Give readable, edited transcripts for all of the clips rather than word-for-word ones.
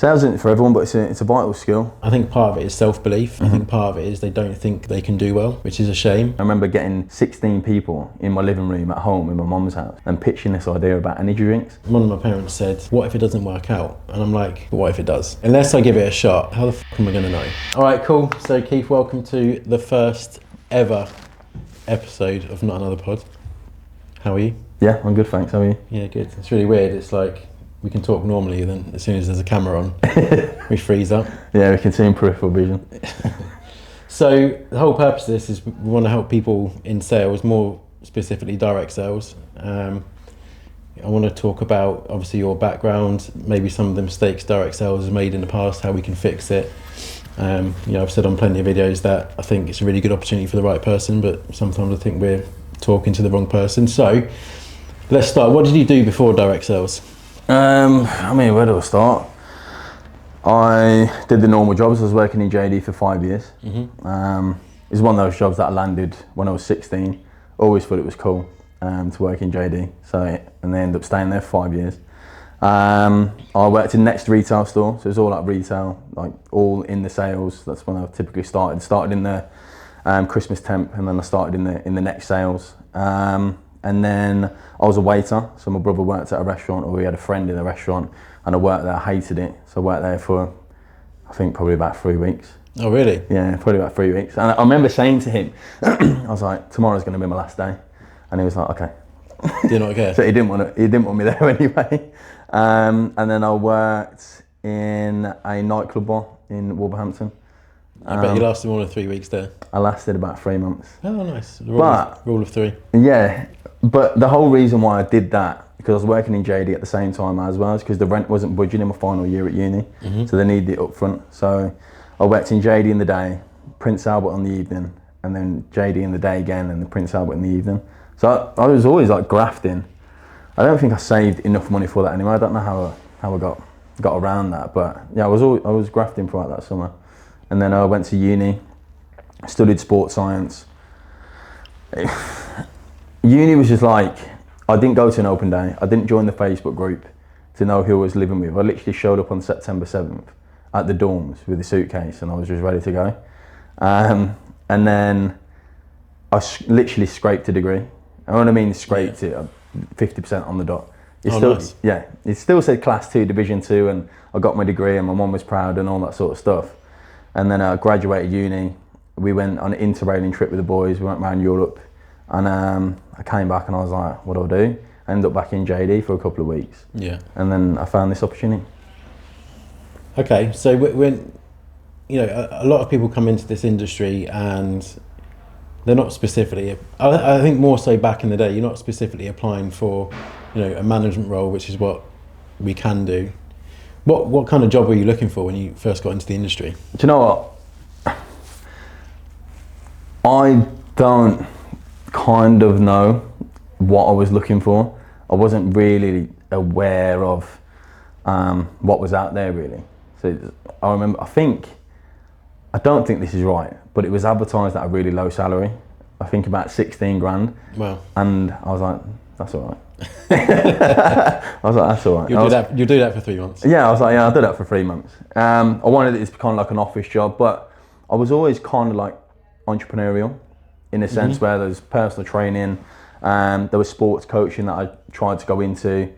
Sales isn't for everyone, but it's a vital skill. I think part of it is self-belief. I think part of it is they don't think they can do well, which is a shame. I remember getting 16 people in my living room at home in my mum's house and pitching this idea about energy drinks. One of my parents said, what if it doesn't work out? And I'm like, but what if it does? Unless I give it a shot, how the fuck am I going to know? All right, cool. So Keith, welcome to the first ever episode of Not Another Pod. How are you? Yeah, I'm good, thanks. How are you? Yeah, good. It's really weird. It's like we can talk normally, and then as soon as there's a camera on, we freeze up. Yeah, we can see in peripheral vision. So the whole purpose of this is we want to help people in sales, more specifically direct sales. I want to talk about obviously your background, maybe some of the mistakes direct sales has made in the past, how we can fix it. I've said on plenty of videos that I think it's a really good opportunity for the right person, but sometimes I think we're talking to the wrong person. So let's start. What did you do before direct sales? Where do I start? I did the normal jobs. I was working in JD for 5 years. It was one of those jobs that I landed when I was 16. Always thought it was cool to work in JD. And they ended up staying there for 5 years. I worked in Next retail store, so it was all like retail, like all in the sales. That's when I typically started. Started in the Christmas temp, and then I started in the Next sales. And then I was a waiter, so my brother worked at a restaurant, or we had a friend in a restaurant, and I worked there. I hated it, so I worked there for, I think, probably about 3 weeks. Oh, really? Yeah, probably about 3 weeks. And I remember saying to him, I was like, tomorrow's going to be my last day, and he was like, okay. Did not care. So he didn't want me there anyway. And then I worked in a nightclub bar in Wolverhampton. I bet you lasted more than 3 weeks there. I lasted about 3 months. Oh, nice. The rule of three. Yeah, but the whole reason why I did that, because I was working in JD at the same time as well, is because the rent wasn't budging in my final year at uni, so they needed it up front. So I worked in JD in the day, Prince Albert on the evening, and then JD in the day again, and then Prince Albert in the evening. So I was always like grafting. I don't think I saved enough money for that anyway. I don't know how I got around that, but yeah, I was grafting throughout that summer. And then I went to uni, studied sports science. Uni was just like, I didn't go to an open day. I didn't join the Facebook group to know who I was living with. I literally showed up on September 7th at the dorms with a suitcase, and I was just ready to go. And then I literally scraped a degree. I know what I mean, scraped it, 50% on the dot. Nice. Yeah, it still said Class 2, Division 2, and I got my degree, and my mum was proud and all that sort of stuff. And then I graduated uni. We went on an interrailing trip with the boys. We went around Europe, and I came back and I was like, what do I do? I ended up back in JD for a couple of weeks. Yeah. And then I found this opportunity. Okay, so when a lot of people come into this industry and they're not specifically, I think more so back in the day, you're not specifically applying for, a management role, which is what we can do. What kind of job were you looking for when you first got into the industry? Do you know what? I don't kind of know what I was looking for. I wasn't really aware of what was out there really. So I remember, I don't think this is right, but it was advertised at a really low salary. I think about 16 grand. Wow. And I was like, that's all right. I was like, that's all right. You'll do that for 3 months? Yeah, I was like, yeah, I'll do that for 3 months. I wanted it to be kind of like an office job, but I was always kind of like entrepreneurial in a sense where there was personal training, there was sports coaching that I tried to go into,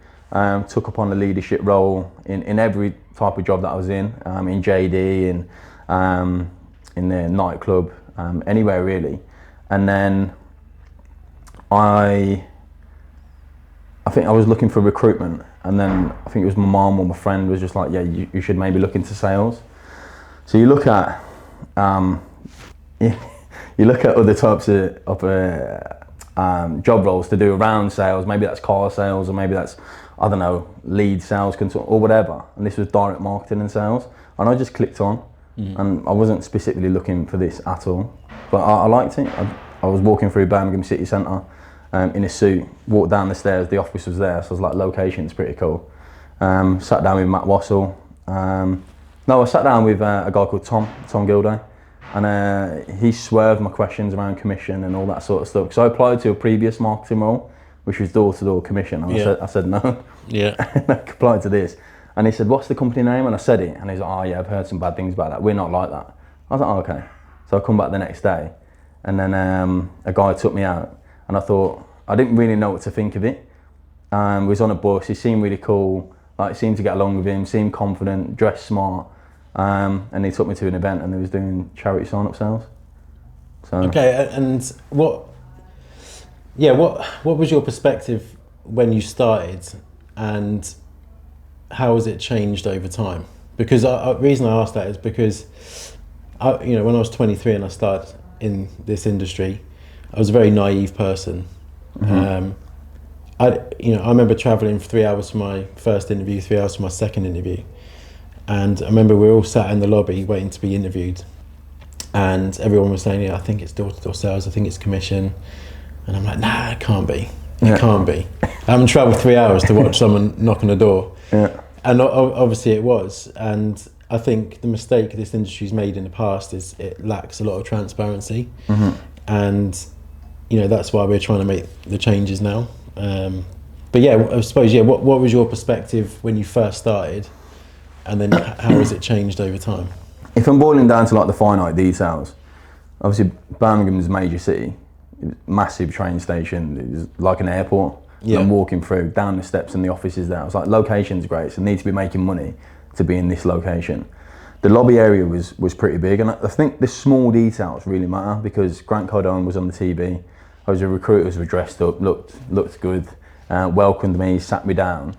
took upon a leadership role in every type of job that I was in JD, in the nightclub, anywhere really. And then I think I was looking for recruitment, and then I think it was my mum or my friend was just like, yeah, you should maybe look into sales. So you look at other types of job roles to do around sales. Maybe that's car sales, or maybe that's, I don't know, lead sales consultant or whatever. And this was direct marketing and sales, and I just clicked on, and I wasn't specifically looking for this at all, but I liked it. I was walking through Birmingham city centre in a suit, walked down the stairs, the office was there, so I was like, location's pretty cool. Sat down with Matt Wassell. I sat down with a guy called Tom Gilday, and he swerved my questions around commission and all that sort of stuff. Because I applied to a previous marketing role, which was door-to-door commission, and I said no. Yeah. I applied to this, And he said, what's the company name? And I said it, and he's like, oh yeah, I've heard some bad things about that. We're not like that. I was like, oh, okay. So I come back the next day, and then a guy took me out, and I thought, I didn't really know what to think of it. We was on a bus, he seemed really cool, like seemed to get along with him, seemed confident, dressed smart, and he took me to an event and they was doing charity sign-up sales. So. Okay, and what was your perspective when you started, and how has it changed over time? Because the reason I asked that is because when I was 23 and I started in this industry, I was a very naive person. Mm-hmm. I remember travelling for 3 hours for my first interview, 3 hours for my second interview, and I remember we were all sat in the lobby waiting to be interviewed, and everyone was saying, "Yeah, I think it's door-to-door sales. I think it's commission," and I'm like, "Nah, it can't be. It can't be. I haven't travelled 3 hours to watch someone knock on a door." Yeah. And obviously it was, and I think the mistake this industry's made in the past is it lacks a lot of transparency, mm-hmm. and that's why we're trying to make the changes now. But yeah, I suppose what was your perspective when you first started, and then how has it changed over time? If I'm boiling down to like the finite details, obviously Birmingham's a major city, massive train station, it was like an airport. Yeah. I'm walking through, down the steps and the offices there. I was like, location's great, so I need to be making money to be in this location. The lobby area was pretty big, and I think the small details really matter, because Grant Cardone was on the TV, I was a recruiters were dressed up, looked good, welcomed me, sat me down,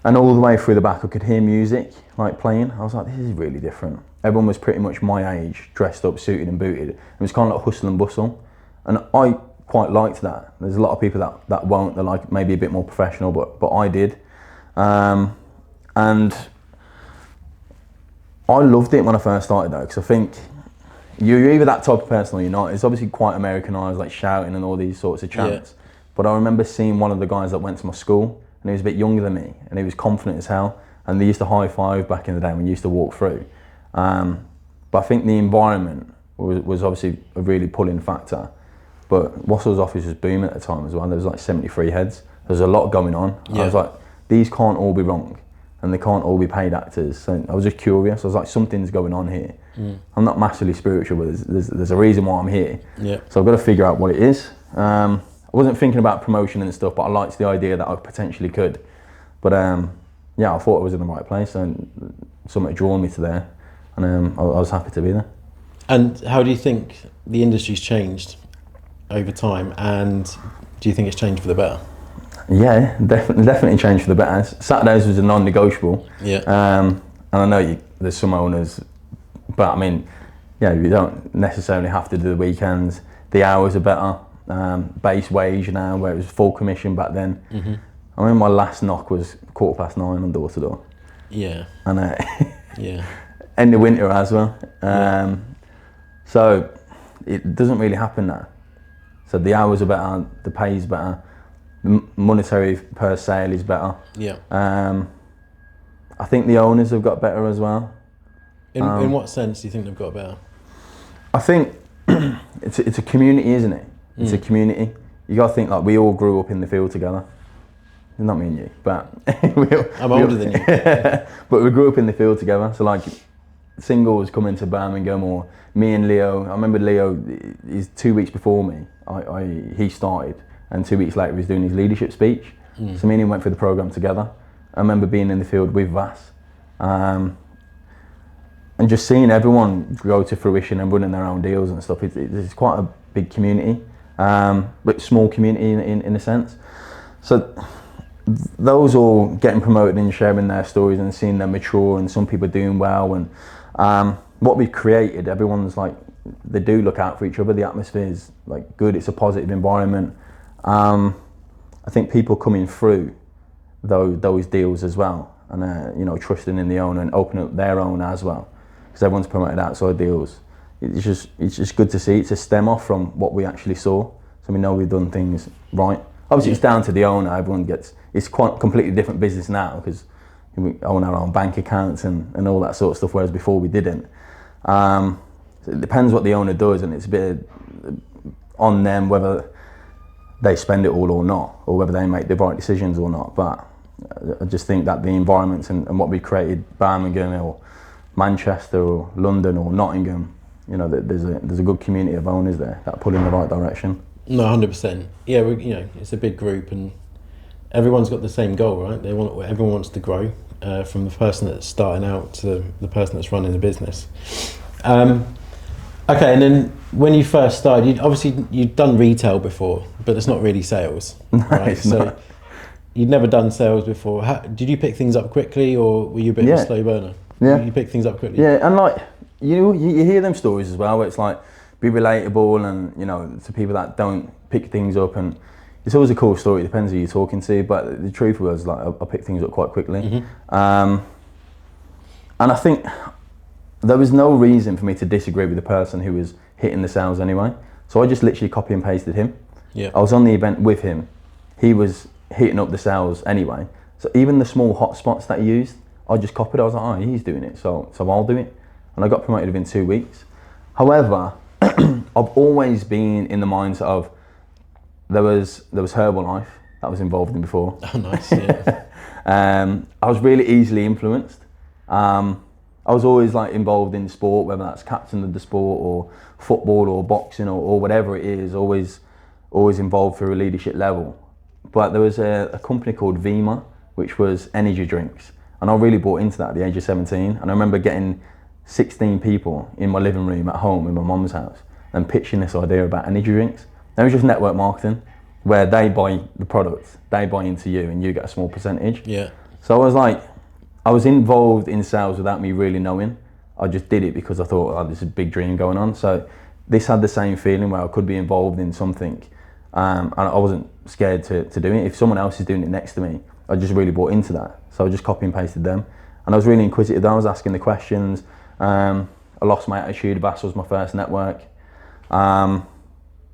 and all the way through the back I could hear music like playing. I was like, this is really different. Everyone was pretty much my age, dressed up, suited and booted. It was kind of like hustle and bustle, and I quite liked that. There's a lot of people that won't, they're like maybe a bit more professional, but I did. And I loved it when I first started though, because I think you're either that type of person or you're not. It's obviously quite Americanized, like shouting and all these sorts of chants. Yeah. But I remember seeing one of the guys that went to my school, and he was a bit younger than me, and he was confident as hell, and they used to high five back in the day when you used to walk through. But I think the environment was obviously a really pulling factor. But Wassell's office was booming at the time as well. There was like 73 heads. There was a lot going on. Yeah. I was like, these can't all be wrong, and they can't all be paid actors. So I was just curious. I was like, something's going on here. Mm. I'm not massively spiritual, but there's a reason why I'm here. Yeah. So I've got to figure out what it is. I wasn't thinking about promotion and stuff, but I liked the idea that I potentially could. But I thought I was in the right place, and something drawn me to there, and I was happy to be there. And how do you think the industry's changed over time, and do you think it's changed for the better? Yeah, definitely changed for the better. Saturdays was a non-negotiable. Yeah. And I know there's some owners, but I mean, you don't necessarily have to do the weekends. The hours are better. Base wage now, where it was full commission back then. Mm-hmm. I mean, my last knock was 9:15 on door to door. Yeah. And yeah. End of winter as well. So it doesn't really happen now. So the hours are better, the pay is better, the monetary per sale is better. Yeah. I think the owners have got better as well. In what sense do you think they've got better? I think it's a community, isn't it? It's a community. You got to think like we all grew up in the field together. Not me and you, but I'm older than you. But we grew up in the field together. So like singles coming to Birmingham, or me and Leo. I remember Leo is 2 weeks before me. He started, and 2 weeks later he was doing his leadership speech. So me and him went through the program together. I remember being in the field with Vass, and just seeing everyone go to fruition and running their own deals and stuff. It's quite a big community, but small community in a sense. So those all getting promoted and sharing their stories and seeing them mature, and some people doing well, and what we've created, everyone's like, they do look out for each other. The atmosphere is like good. It's a positive environment. I think people coming through those deals as well, and trusting in the owner and opening up their own as well, because everyone's promoted outside deals. It's just good to see. It's a stem off from what we actually saw, so we know we've done things right. Obviously, it's down to the owner. It's quite completely different business now, because we own our own bank accounts and all that sort of stuff, whereas before we didn't. So it depends what the owner does, and it's a bit on them whether they spend it all or not, or whether they make the right decisions or not. But I just think that the environments and what we created, Birmingham or Manchester or London or Nottingham, you know, there's a good community of owners there that pull in the right direction. No, 100%. Yeah, you know, it's a big group and everyone's got the same goal, right? Everyone wants to grow, from the person that's starting out to the person that's running the business. Okay, and then when you first started, you'd done retail before, but it's not really sales, right? So you'd never done sales before. Did you pick things up quickly, or were you a bit of a slow burner? Yeah. You pick things up quickly? Yeah, and like, you hear them stories as well, where it's like, be relatable and, you know, to people that don't pick things up, and it's always a cool story, it depends who you're talking to, but the truth was, like, I picked things up quite quickly. Mm-hmm. And I think there was no reason for me to disagree with the person who was hitting the sales anyway. So I just literally copy and pasted him. Yeah. I was on the event with him. He was hitting up the sales anyway. So even the small hot spots that he used, I just copied. I was like, oh, he's doing it, so I'll do it. And I got promoted within 2 weeks. However, I've always been in the mindset of, there was Herbalife that was involved in before. Oh, nice, yeah. I was really easily influenced. I was always like involved in sport, whether that's captain of the sport or football or boxing or whatever it is, always involved through a leadership level. But there was a company called Vima, which was energy drinks. And I really bought into that at the age of 17. And I remember getting 16 people in my living room at home in my mum's house and pitching this idea about energy drinks. It was just network marketing, where they buy the product, they buy into you and you get a small percentage. Yeah. So I was involved in sales without me really knowing. I just did it because I thought, oh, there's a big dream going on. So this had the same feeling where I could be involved in something, and I wasn't scared to do it. If someone else is doing it next to me, I just really bought into that. So I just copy and pasted them. And I was really inquisitive. I was asking the questions. I lost my attitude. Bass was my first network.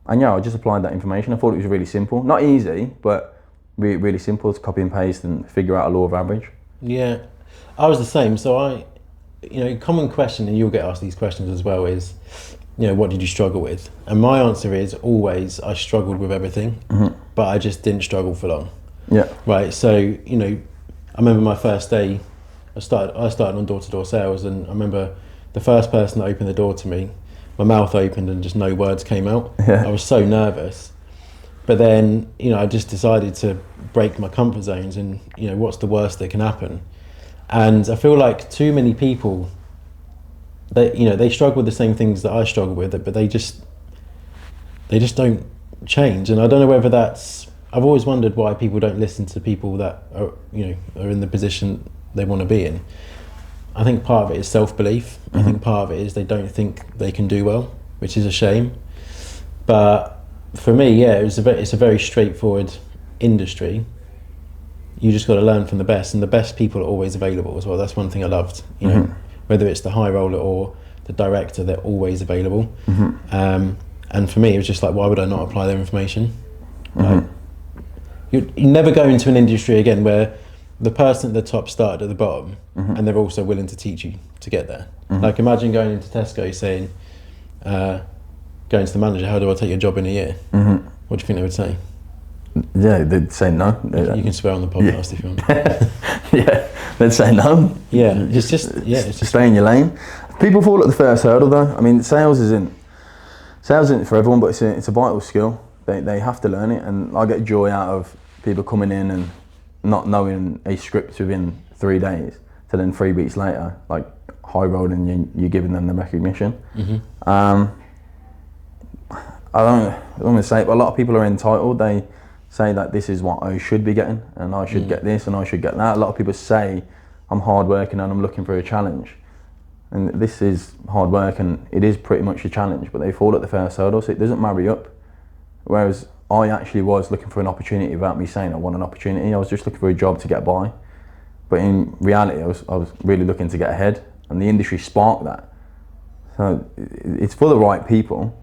And yeah, I just applied that information. I thought it was really simple. Not easy, but really simple to copy and paste and figure out a law of average. Yeah, I was the same. So common question, and you'll get asked these questions as well, is, you know, what did you struggle with? And my answer is always, I struggled with everything, but I just didn't struggle for long. Yeah. Right. So, you know, I remember my first day, I started on door-to-door sales, and I remember the first person that opened the door to me, my mouth opened and just no words came out. Yeah. I was so nervous. But then, you know, I just decided to break my comfort zones and, you know, what's the worst that can happen? And I feel like too many people, they struggle with the same things that I struggle with, but they just don't change. And I don't know whether I've always wondered why people don't listen to people that are in the position they want to be in. I think part of it is self-belief. I think part of it is they don't think they can do well, which is a shame. But for me, yeah, it's a very straightforward industry. You just got to learn from the best, and the best people are always available as well. That's one thing I loved. You know, whether it's the high roller or the director, they're always available. And for me, it was just like, why would I not apply their information? Like, you never go into an industry again where the person at the top started at the bottom, and they're also willing to teach you to get there. Like, imagine going into Tesco saying, going to the manager, how do I take your job in a year? What do you think they would say? Yeah, they'd say no. You can swear on the podcast if you want. Yeah, they'd say no. Yeah, it's just stay in your lane. People fall at the first hurdle though. I mean, sales isn't for everyone, but it's a vital skill. They have to learn it, and I get joy out of people coming in and not knowing a script within 3 days, to then 3 weeks later, like high road, and you're giving them the recognition. I don't want to say it, but a lot of people are entitled. They say that this is what I should be getting, and I should get this, and I should get that. A lot of people say I'm hard working and I'm looking for a challenge, and this is hard work, and it is pretty much a challenge, but they fall at the first hurdle, so it doesn't marry up. Whereas I actually was looking for an opportunity without me saying I want an opportunity. I was just looking for a job to get by, but in reality I was really looking to get ahead, and the industry sparked that. So it's for the right people,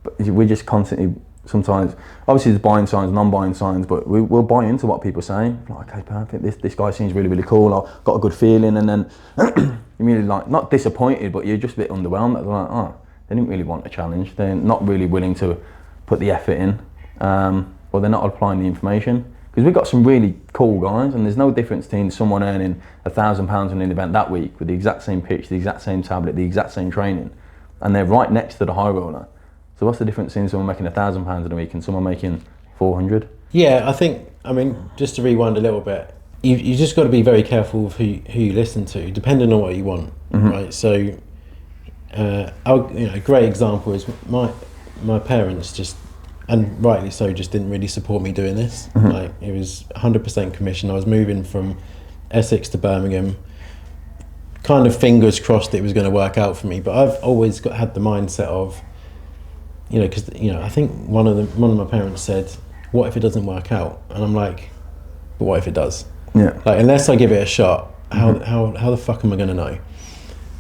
but we're just constantly, sometimes, obviously there's buying signs, non-buying signs, but we'll buy into what people say. Like, okay, perfect, this guy seems really, really cool, I've got a good feeling, and then you're really, like, not disappointed, but you're just a bit underwhelmed. They're like, oh, they didn't really want a challenge, they're not really willing to put the effort in, or they're not applying the information. Because we've got some really cool guys, and there's no difference between someone earning £1,000 on an event that week with the exact same pitch, the exact same tablet, the exact same training, and they're right next to the high roller. So what's the difference in someone making £1,000 in a week and someone making 400? Yeah, I mean, just to rewind a little bit, you just got to be very careful of who you listen to, depending on what you want, right? So, a great example is my parents just, and rightly so, just didn't really support me doing this. Like, it was 100% commission. I was moving from Essex to Birmingham, kind of fingers crossed it was going to work out for me. But I've always had the mindset of, because I think one of my parents said, "What if it doesn't work out?" And I'm like, "But what if it does?" Yeah. Like, unless I give it a shot, how the fuck am I going to know?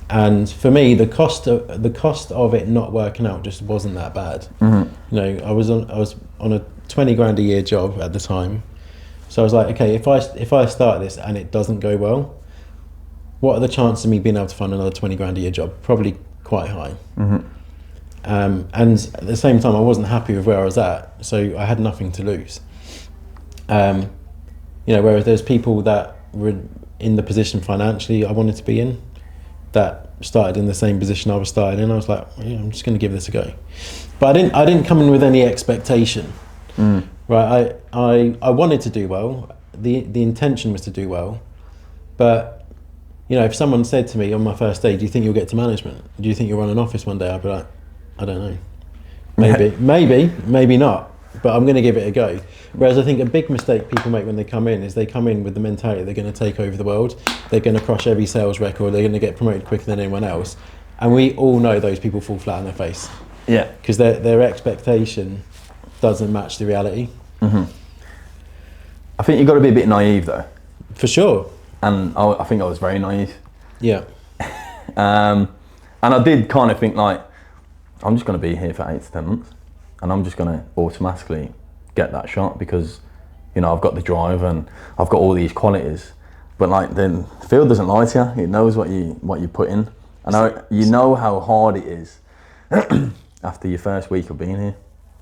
And for me, the cost of it not working out just wasn't that bad. I was on a 20 grand a year job at the time, so I was like, okay, if I start this and it doesn't go well, what are the chances of me being able to find another 20 grand a year job? Probably quite high. And at the same time, I wasn't happy with where I was at, so I had nothing to lose. Whereas there's people that were in the position financially I wanted to be in, that started in the same position I was starting in. I was like, I'm just going to give this a go. But I didn't come in with any expectation. Right? I wanted to do well. The intention was to do well. But if someone said to me on my first day, "Do you think you'll get to management? Do you think you'll run an office one day?" I'd be like, "I don't know. Maybe not. But I'm going to give it a go." Whereas I think a big mistake people make when they come in is they come in with the mentality they're going to take over the world. They're going to crush every sales record. They're going to get promoted quicker than anyone else. And we all know those people fall flat on their face. Yeah. Because their expectation doesn't match the reality. I think you've got to be a bit naive though. For sure. And I think I was very naive. Yeah. And I did kind of think like, I'm just going to be here for 8 to 10 months. And I'm just going to automatically get that shot because, I've got the drive and I've got all these qualities. But like the field doesn't lie to you. It knows what you put in. And you know how hard it is after your first week of being here.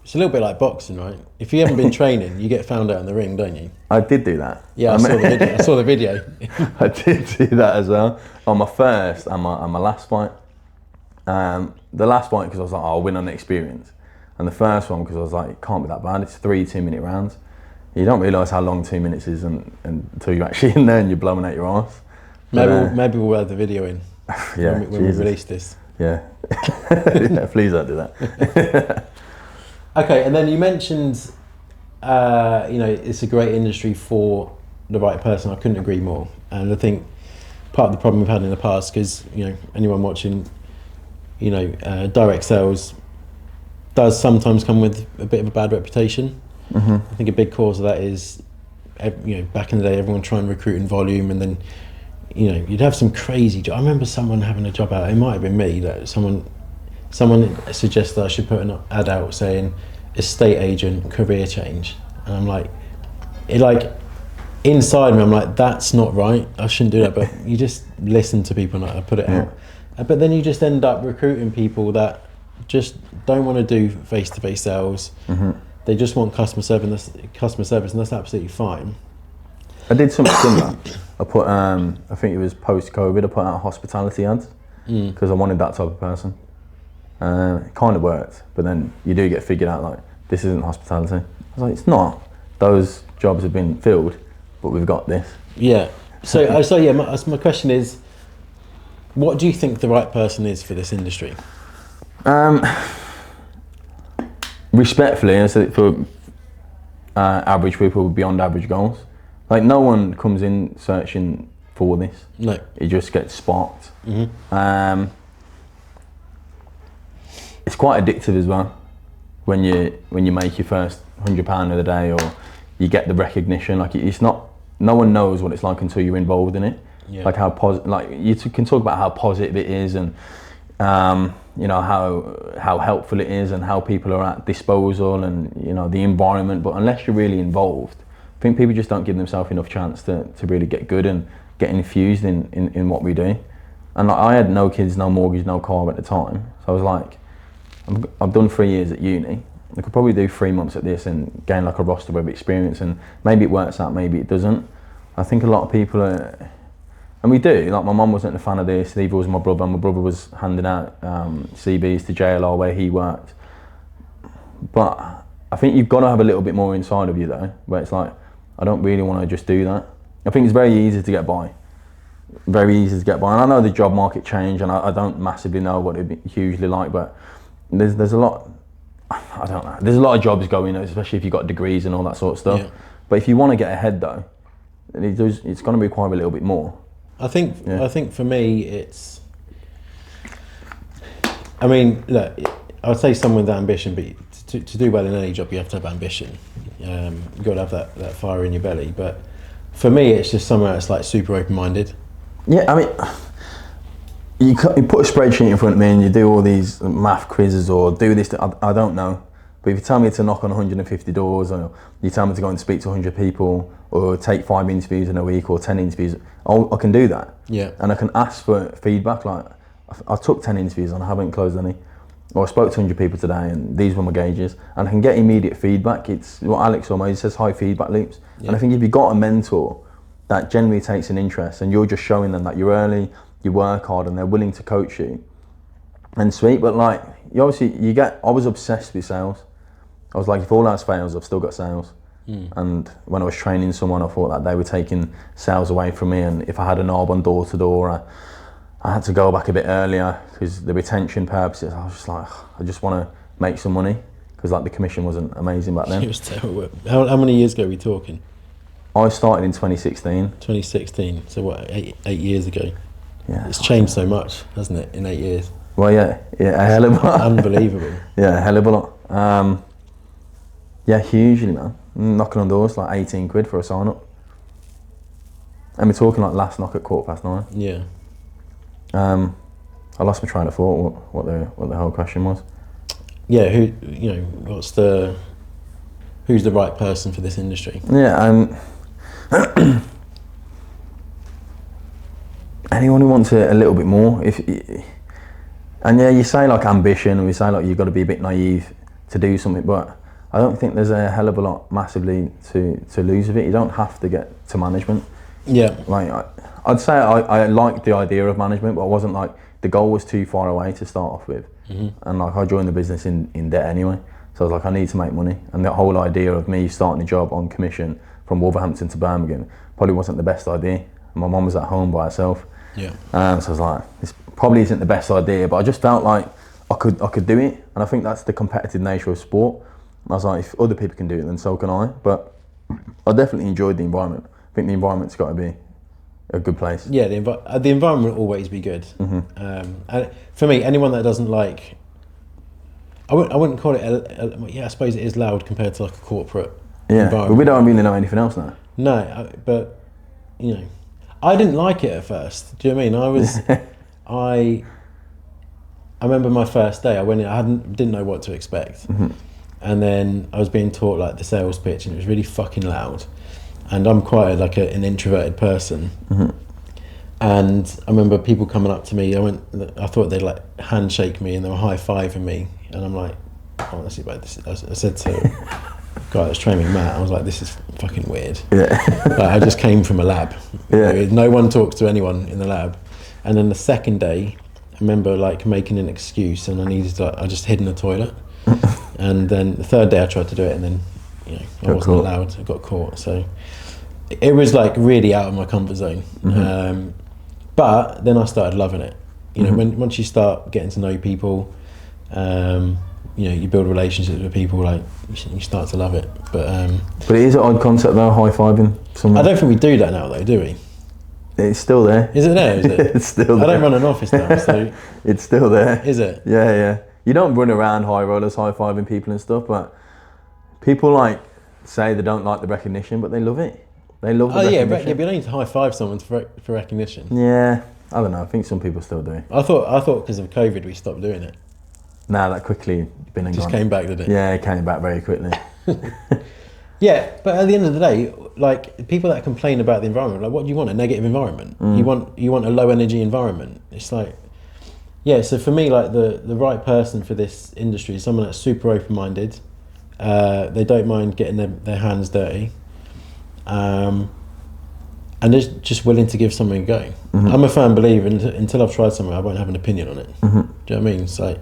It's a little bit like boxing, right? If you haven't been training, you get found out in the ring, don't you? I did do that. Yeah, I saw the video. I did do that as well on my first and my last fight. The last fight because I was like, I'll win on experience. And the first one because I was like, it can't be that bad. It's 3 2-minute rounds. You don't realise how long 2 minutes is until you're actually in there and you're blowing out your arse. Maybe we'll add the video in when we release this. Yeah. Yeah, please don't do that. Okay, and then you mentioned, it's a great industry for the right person. I couldn't agree more. And I think part of the problem we've had in the past, because anyone watching, direct sales does sometimes come with a bit of a bad reputation. I think a big cause of that is, back in the day, everyone trying to recruit in volume, and then, you'd have some crazy job. I remember someone having a job out. It might have been me that someone suggested I should put an ad out saying estate agent career change, and I'm like, inside me, I'm like, that's not right. I shouldn't do that. But you just listen to people and I put it out. But then you just end up recruiting people that just don't want to do face-to-face sales. They just want customer service, and that's absolutely fine. I did something similar. I put, I think it was post-COVID, I put out hospitality ads because I wanted that type of person. It kind of worked, but then you do get figured out like, this isn't hospitality. I was like, it's not. Those jobs have been filled, but we've got this. Yeah. My question is, what do you think the right person is for this industry? Respectfully, I said for average people with beyond average goals. Like, no one comes in searching for this. No. It just gets sparked. It's quite addictive as well when you make your first £100 of the day, or you get the recognition. Like, it's not, no one knows what it's like until you're involved in it. Yeah. Like you can talk about how positive it is, and how helpful it is, and how people are at disposal, and the environment. But unless you're really involved, I think people just don't give themselves enough chance to really get good and get infused in what we do. And like, I had no kids, no mortgage, no car at the time, so I was like, I've done 3 years at uni. I could probably do 3 months at this and gain like a roster of experience, and maybe it works out, maybe it doesn't. I think a lot of people are, and we do, like my mum wasn't a fan of this, neither was my brother. My brother was handing out CBs to JLR where he worked. But I think you've got to have a little bit more inside of you though, where it's like, I don't really want to just do that. I think it's very easy to get by. Very easy to get by. And I know the job market changed, and I don't massively know what it'd be hugely like, but there's a lot, I don't know, there's a lot of jobs going, especially if you've got degrees and all that sort of stuff. Yeah. But if you want to get ahead though, it's going to require a little bit more. I think for me it's, I mean, look, I would say someone with ambition, but to do well in any job you have to have ambition. You've got to have that fire in your belly. But for me it's just somewhere that's like super open-minded. Yeah, I mean, you put a spreadsheet in front of me and you do all these math quizzes or do this, I don't know. But if you tell me to knock on 150 doors, or you tell me to go and speak to 100 people, or take 5 interviews in a week or 10 interviews, I can do that. Yeah. And I can ask for feedback. Like, I took 10 interviews and I haven't closed any. Or I spoke to 100 people today and these were my gauges. And I can get immediate feedback. It's what Alex always says, high feedback loops. Yeah. And I think if you've got a mentor that genuinely takes an interest and you're just showing them that you're early, you work hard and they're willing to coach you, and sweet. But like, I was obsessed with sales. I was like, if all else fails, I've still got sales. And when I was training someone, I thought that they were taking sales away from me, and if I had a knob on door to door, I had to go back a bit earlier because the retention purposes. I was just like, I just want to make some money, because like the commission wasn't amazing back then. It was terrible. How many years ago are we talking? I started in 2016. 2016, so what, eight years ago? Yeah. It's changed so much, hasn't it, in 8 years? Well, yeah, a hell of a lot. Unbelievable. Yeah, a hell of a lot. Yeah, hugely, man. Knocking on doors, like 18 quid for a sign up. And we're talking like last knock at 9:15. Yeah. I lost my train of thought, what the whole question was. Yeah, who's the right person for this industry? Yeah, anyone who wants a little bit more. And yeah, you say like ambition, and we say like you've got to be a bit naive to do something, but I don't think there's a hell of a lot massively to lose with it. You don't have to get to management. Yeah. Like I'd say I liked the idea of management, but I wasn't like, the goal was too far away to start off with. Mm-hmm. And like I joined the business in debt anyway. So I was like, I need to make money. And the whole idea of me starting a job on commission from Wolverhampton to Birmingham probably wasn't the best idea. My mum was at home by herself. Yeah. So I was like, this probably isn't the best idea, but I just felt like I could do it. And I think that's the competitive nature of sport. I was like, if other people can do it, then so can I. But I definitely enjoyed the environment. I think the environment's got to be a good place. Yeah, the environment will always be good. Mm-hmm. And for me, anyone that doesn't like, I wouldn't call it, I suppose it is loud compared to like a corporate environment. But we don't really know anything else now. No, but, I didn't like it at first. Do you know what I mean? I remember my first day, I went in, didn't know what to expect. Mm-hmm. And then I was being taught like the sales pitch, and it was really fucking loud. And I'm quite an introverted person. Mm-hmm. And I remember people coming up to me. I thought they'd like handshake me, and they were high-fiving me. And I'm like, honestly, about this. I said to the guy that was training me, Matt, I was like, this is fucking weird. Yeah. Like, I just came from a lab. Yeah. No one talks to anyone in the lab. And then the second day, I remember like making an excuse, and I just hid in the toilet. And then the third day I tried to do it, and then I wasn't allowed. I got caught. So it was like really out of my comfort zone. Mm-hmm. But then I started loving it. Mm-hmm. Once you start getting to know people, you build relationships with people, like you start to love it. But it is an odd concept though, high-fiving someone. I don't think we do that now though, do we? It's still there. Is it there? Is it? It's still there. I don't run an office now, so it's still there. Is it? Yeah. You don't run around high rollers, high-fiving people and stuff, but people like say they don't like the recognition, but they love it. They love the recognition. But you don't need to high-five someone for recognition. Yeah, I don't know. I think some people still do. I thought because of COVID we stopped doing it. Nah, that quickly been and just gone. Came back, did it? Yeah, it came back very quickly. Yeah, but at the end of the day, like people that complain about the environment, like what do you want? A negative environment? Mm. You want a low energy environment? It's like, yeah. So for me, like the right person for this industry is someone that's super open minded, They don't mind getting their hands dirty. And they're just willing to give something a go. Mm-hmm. I'm a firm believer until I've tried something, I won't have an opinion on it. Mm-hmm. Do you know what I mean? It's like,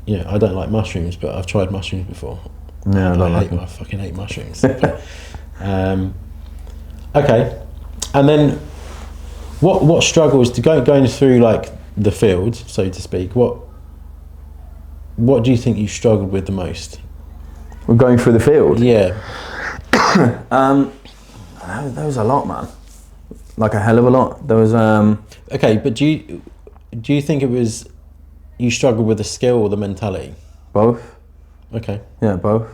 I don't like mushrooms, but I've tried mushrooms before. Yeah, I fucking hate mushrooms. But, okay, and then what struggles to going through like the field, so to speak? What do you think you struggled with the most? We're going through the field. Yeah. There was a lot, man. Like a hell of a lot. There was. Okay, but do you think it was you struggled with the skill or the mentality? Both. Okay. Yeah, both.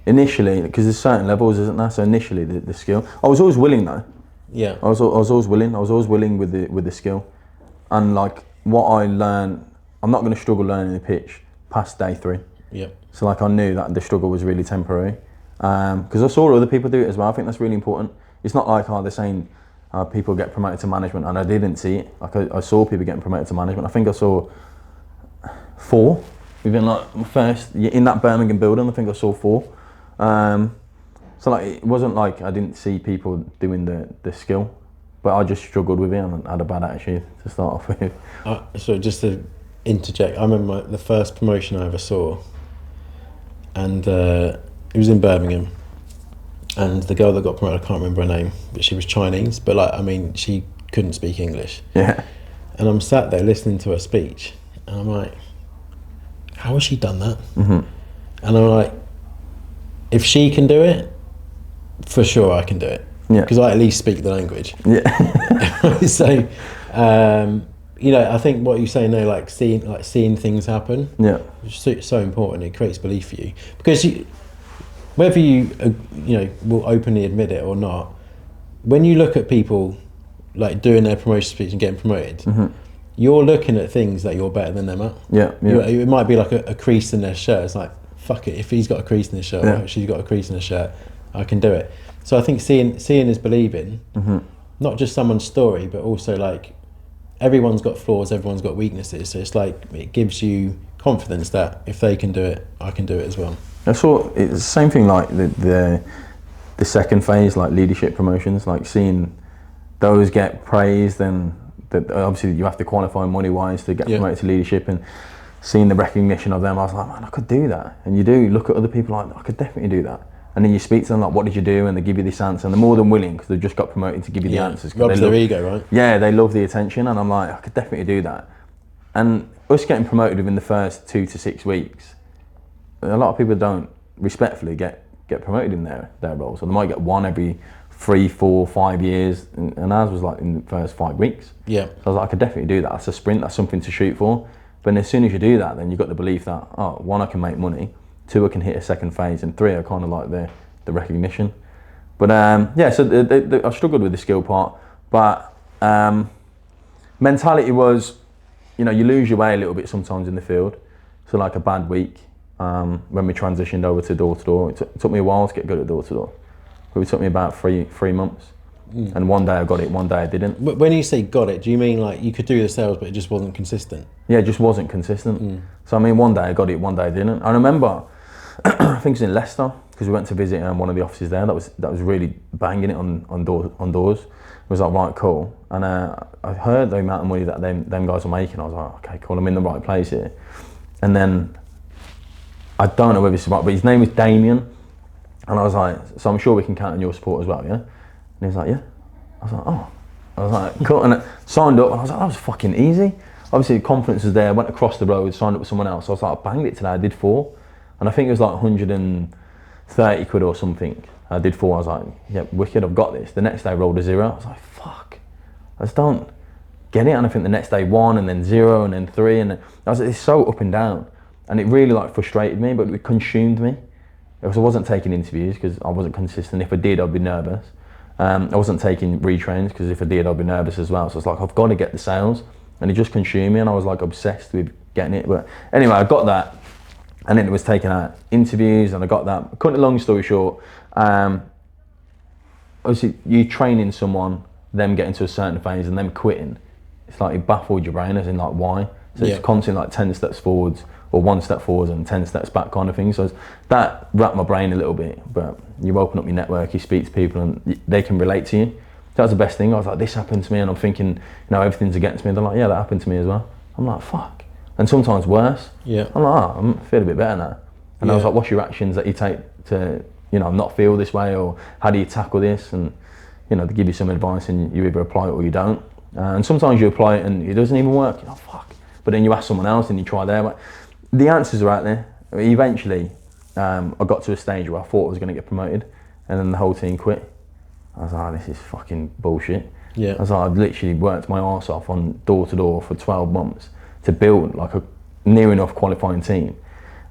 Initially, because there's certain levels, isn't there? So initially, the skill. I was always willing though. Yeah. I was always willing. I was always willing with the skill, and like what I learned, I'm not going to struggle learning the pitch past day 3. Yeah. So like I knew that the struggle was really temporary, because I saw other people do it as well. I think that's really important. It's not like they're saying people get promoted to management, and I didn't see it. Like I saw people getting promoted to management. I think I saw 4 within like first in that Birmingham building. I think I saw 4. So like it wasn't like I didn't see people doing the skill, but I just struggled with it and had a bad attitude to start off with. So just to interject, I remember the first promotion I ever saw, and it was in Birmingham, and the girl that got promoted, I can't remember her name, but she was Chinese, but like, I mean, she couldn't speak English. Yeah. And I'm sat there listening to her speech, and I'm like, how has she done that? Mm-hmm. And I'm like, if she can do it, for sure I can do it. Yeah. Because I at least speak the language. Yeah. So, I think what you're saying there, like seeing things happen, yeah, is so important. It creates belief for you, because whether you will openly admit it or not, when you look at people like doing their promotion speech and getting promoted, mm-hmm. you're looking at things that you're better than them at. Yeah. It might be like a crease in their shirt. It's like, fuck it, if he's got a crease in his shirt, or she's got a crease in her shirt, I can do it. So I think seeing is believing. Mm-hmm. Not just someone's story, but also like everyone's got flaws, everyone's got weaknesses. So it's like it gives you confidence that if they can do it, I can do it as well. It's the same thing like the second phase, like leadership promotions, like seeing those get praised, and that obviously you have to qualify money wise to get promoted to leadership, and seeing the recognition of them, I was like, man, I could do that. And you do look at other people like, I could definitely do that. And then you speak to them like, what did you do? And they give you this answer, and they're more than willing, because they've just got promoted, to give you the answers. Robs their ego, right? Yeah, they love the attention, and I'm like, I could definitely do that. And us getting promoted within the first 2 to 6 weeks, a lot of people don't respectfully get promoted in their roles. So they might get one every 3, 4, 5 years, and ours was like in the first 5 weeks. Yeah. So I was like, I could definitely do that. That's a sprint, that's something to shoot for. But as soon as you do that, then you've got the belief that, 1, I can make money, 2, I can hit a second phase, and 3, I kind of like the recognition. But so I struggled with the skill part, but mentality was, you lose your way a little bit sometimes in the field. So like a bad week, when we transitioned over to door-to-door, it took me a while to get good at door-to-door. But it took me about three months. And one day I got it, one day I didn't. When you say got it, do you mean like you could do the sales but it just wasn't consistent? Yeah, it just wasn't consistent. So I mean, one day I got it, one day I didn't. I remember, I think it was in Leicester, because we went to visit one of the offices there that was really banging it on doors. It was like, right, cool. And I heard the amount of money that them guys were making. I was like, okay, cool, I'm in the right place here. And then, I don't know whether it's right, but his name was Damien. And I was like, so I'm sure we can count on your support as well, yeah? And he was like, yeah. I was like, oh. I was like, cool. And I signed up, and I was like, that was fucking easy. Obviously, the confidence was there. I went across the road, signed up with someone else. I was like, I banged it today. I did 4. And I think it was like 130 quid or something. I did 4. I was like, yeah, wicked, I've got this. The next day, I rolled a 0. I was like, fuck. I just don't get it. And I think the next day, 1, and then 0, and then 3. And I was like, it's so up and down. And it really like frustrated me, but it consumed me. I wasn't taking interviews because I wasn't consistent. If I did, I'd be nervous. I wasn't taking retrains because if I did, I'd be nervous as well. So it's like, I've got to get the sales, and it just consumed me, and I was like obsessed with getting it. But anyway, I got that, and then it was taking out interviews, and I got that. Cutting a long story short, obviously you training someone, them getting to a certain phase and them quitting, it's like it baffled your brain, as in like, why? So it's constantly like 10 steps forwards or 1 step forwards and 10 steps back kind of thing. So that wrapped my brain a little bit. But you open up your network, you speak to people, and they can relate to you. That was the best thing. I was like, this happened to me, and I'm thinking, everything's against me. They're like, yeah, that happened to me as well. I'm like, fuck. And sometimes worse. Yeah. I'm like, I feel a bit better now. And I was like, what's your actions that you take to, not feel this way, or how do you tackle this? And, they give you some advice, and you either apply it or you don't. And sometimes you apply it and it doesn't even work. You're like, fuck. But then you ask someone else and you try there. But the answers are out there. Eventually, I got to a stage where I thought I was going to get promoted, and then the whole team quit. I was like, this is fucking bullshit. Yeah. I was like, I'd literally worked my arse off on door to door for 12 months to build like a near enough qualifying team,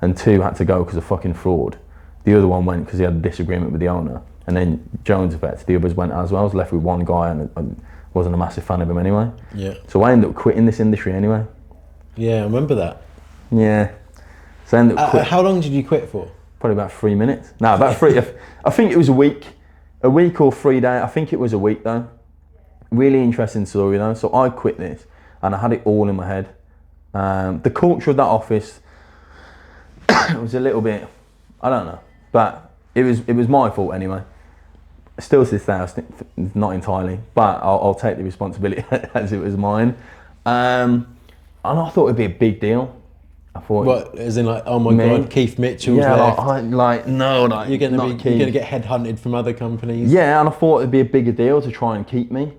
and 2 had to go because of fucking fraud. The other one went because he had a disagreement with the owner, and then Jones effect, the others went as well. I was left with 1 guy, and I wasn't a massive fan of him anyway. Yeah. So I ended up quitting this industry anyway. Yeah, I remember that. Yeah. So I ended up quitting. How long did you quit for? Probably about 3 minutes. No, about 3. I think it was a week or 3 days. I think it was a week though. Really interesting story though. So I quit this, and I had it all in my head. The culture of that office was a little bit, I don't know, but it was my fault anyway. Still to this day, not entirely, but I'll take the responsibility as it was mine. And I thought it'd be a big deal. I thought, what, as in like, oh my god, Keith Mitchell's left. No, you're gonna get headhunted from other companies. Yeah, and I thought it'd be a bigger deal to try and keep me. Do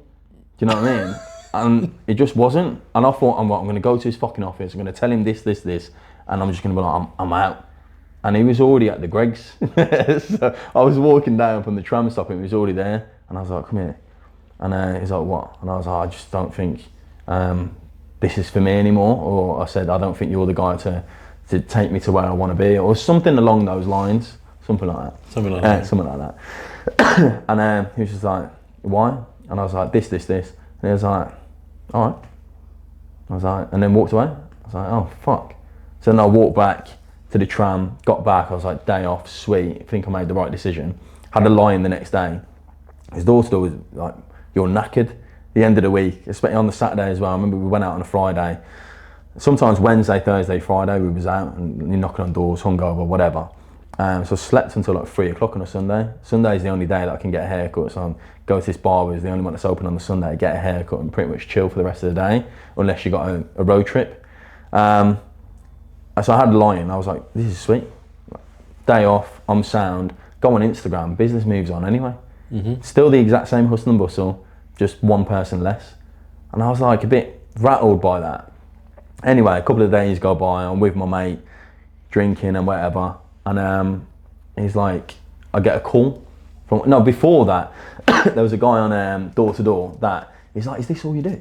you know what I mean? And it just wasn't. And I thought, I'm going to go to his fucking office. I'm going to tell him this, and I'm just going to be like, I'm out. And he was already at the Greg's. So I was walking down from the tram stop, and he was already there. And I was like, come here. And he's like, what? And I was like, I just don't think this is for me anymore. Or I said, I don't think you're the guy to take me to where I want to be, or something along those lines. Something like that. Something like that. And he was just like, why? And I was like, this. And he was like, all right. I was like, and then walked away. I was like, oh, fuck. So then I walked back to the tram, got back. I was like, day off, sweet. I think I made the right decision. Had a lie-in the next day. His door-to-door was like, you're knackered. The end of the week, especially on the Saturday as well. I remember we went out on a Friday. Sometimes Wednesday, Thursday, Friday, we was out and you're knocking on doors, hungover, whatever. So I slept until like 3 o'clock on a Sunday. Sunday's the only day that I can get a haircut, so I go to this barber, is the only one that's open on the Sunday, get a haircut and pretty much chill for the rest of the day, unless you got a road trip. So I had a lie-in. I was like, this is sweet. Day off, I'm sound, go on Instagram, business moves on anyway. Mm-hmm. Still the exact same hustle and bustle, just 1 person less. And I was like a bit rattled by that. Anyway, a couple of days go by, I'm with my mate, drinking and whatever. And he's like, I get a call from, before that, there was a guy on door to door that he's like, is this all you do?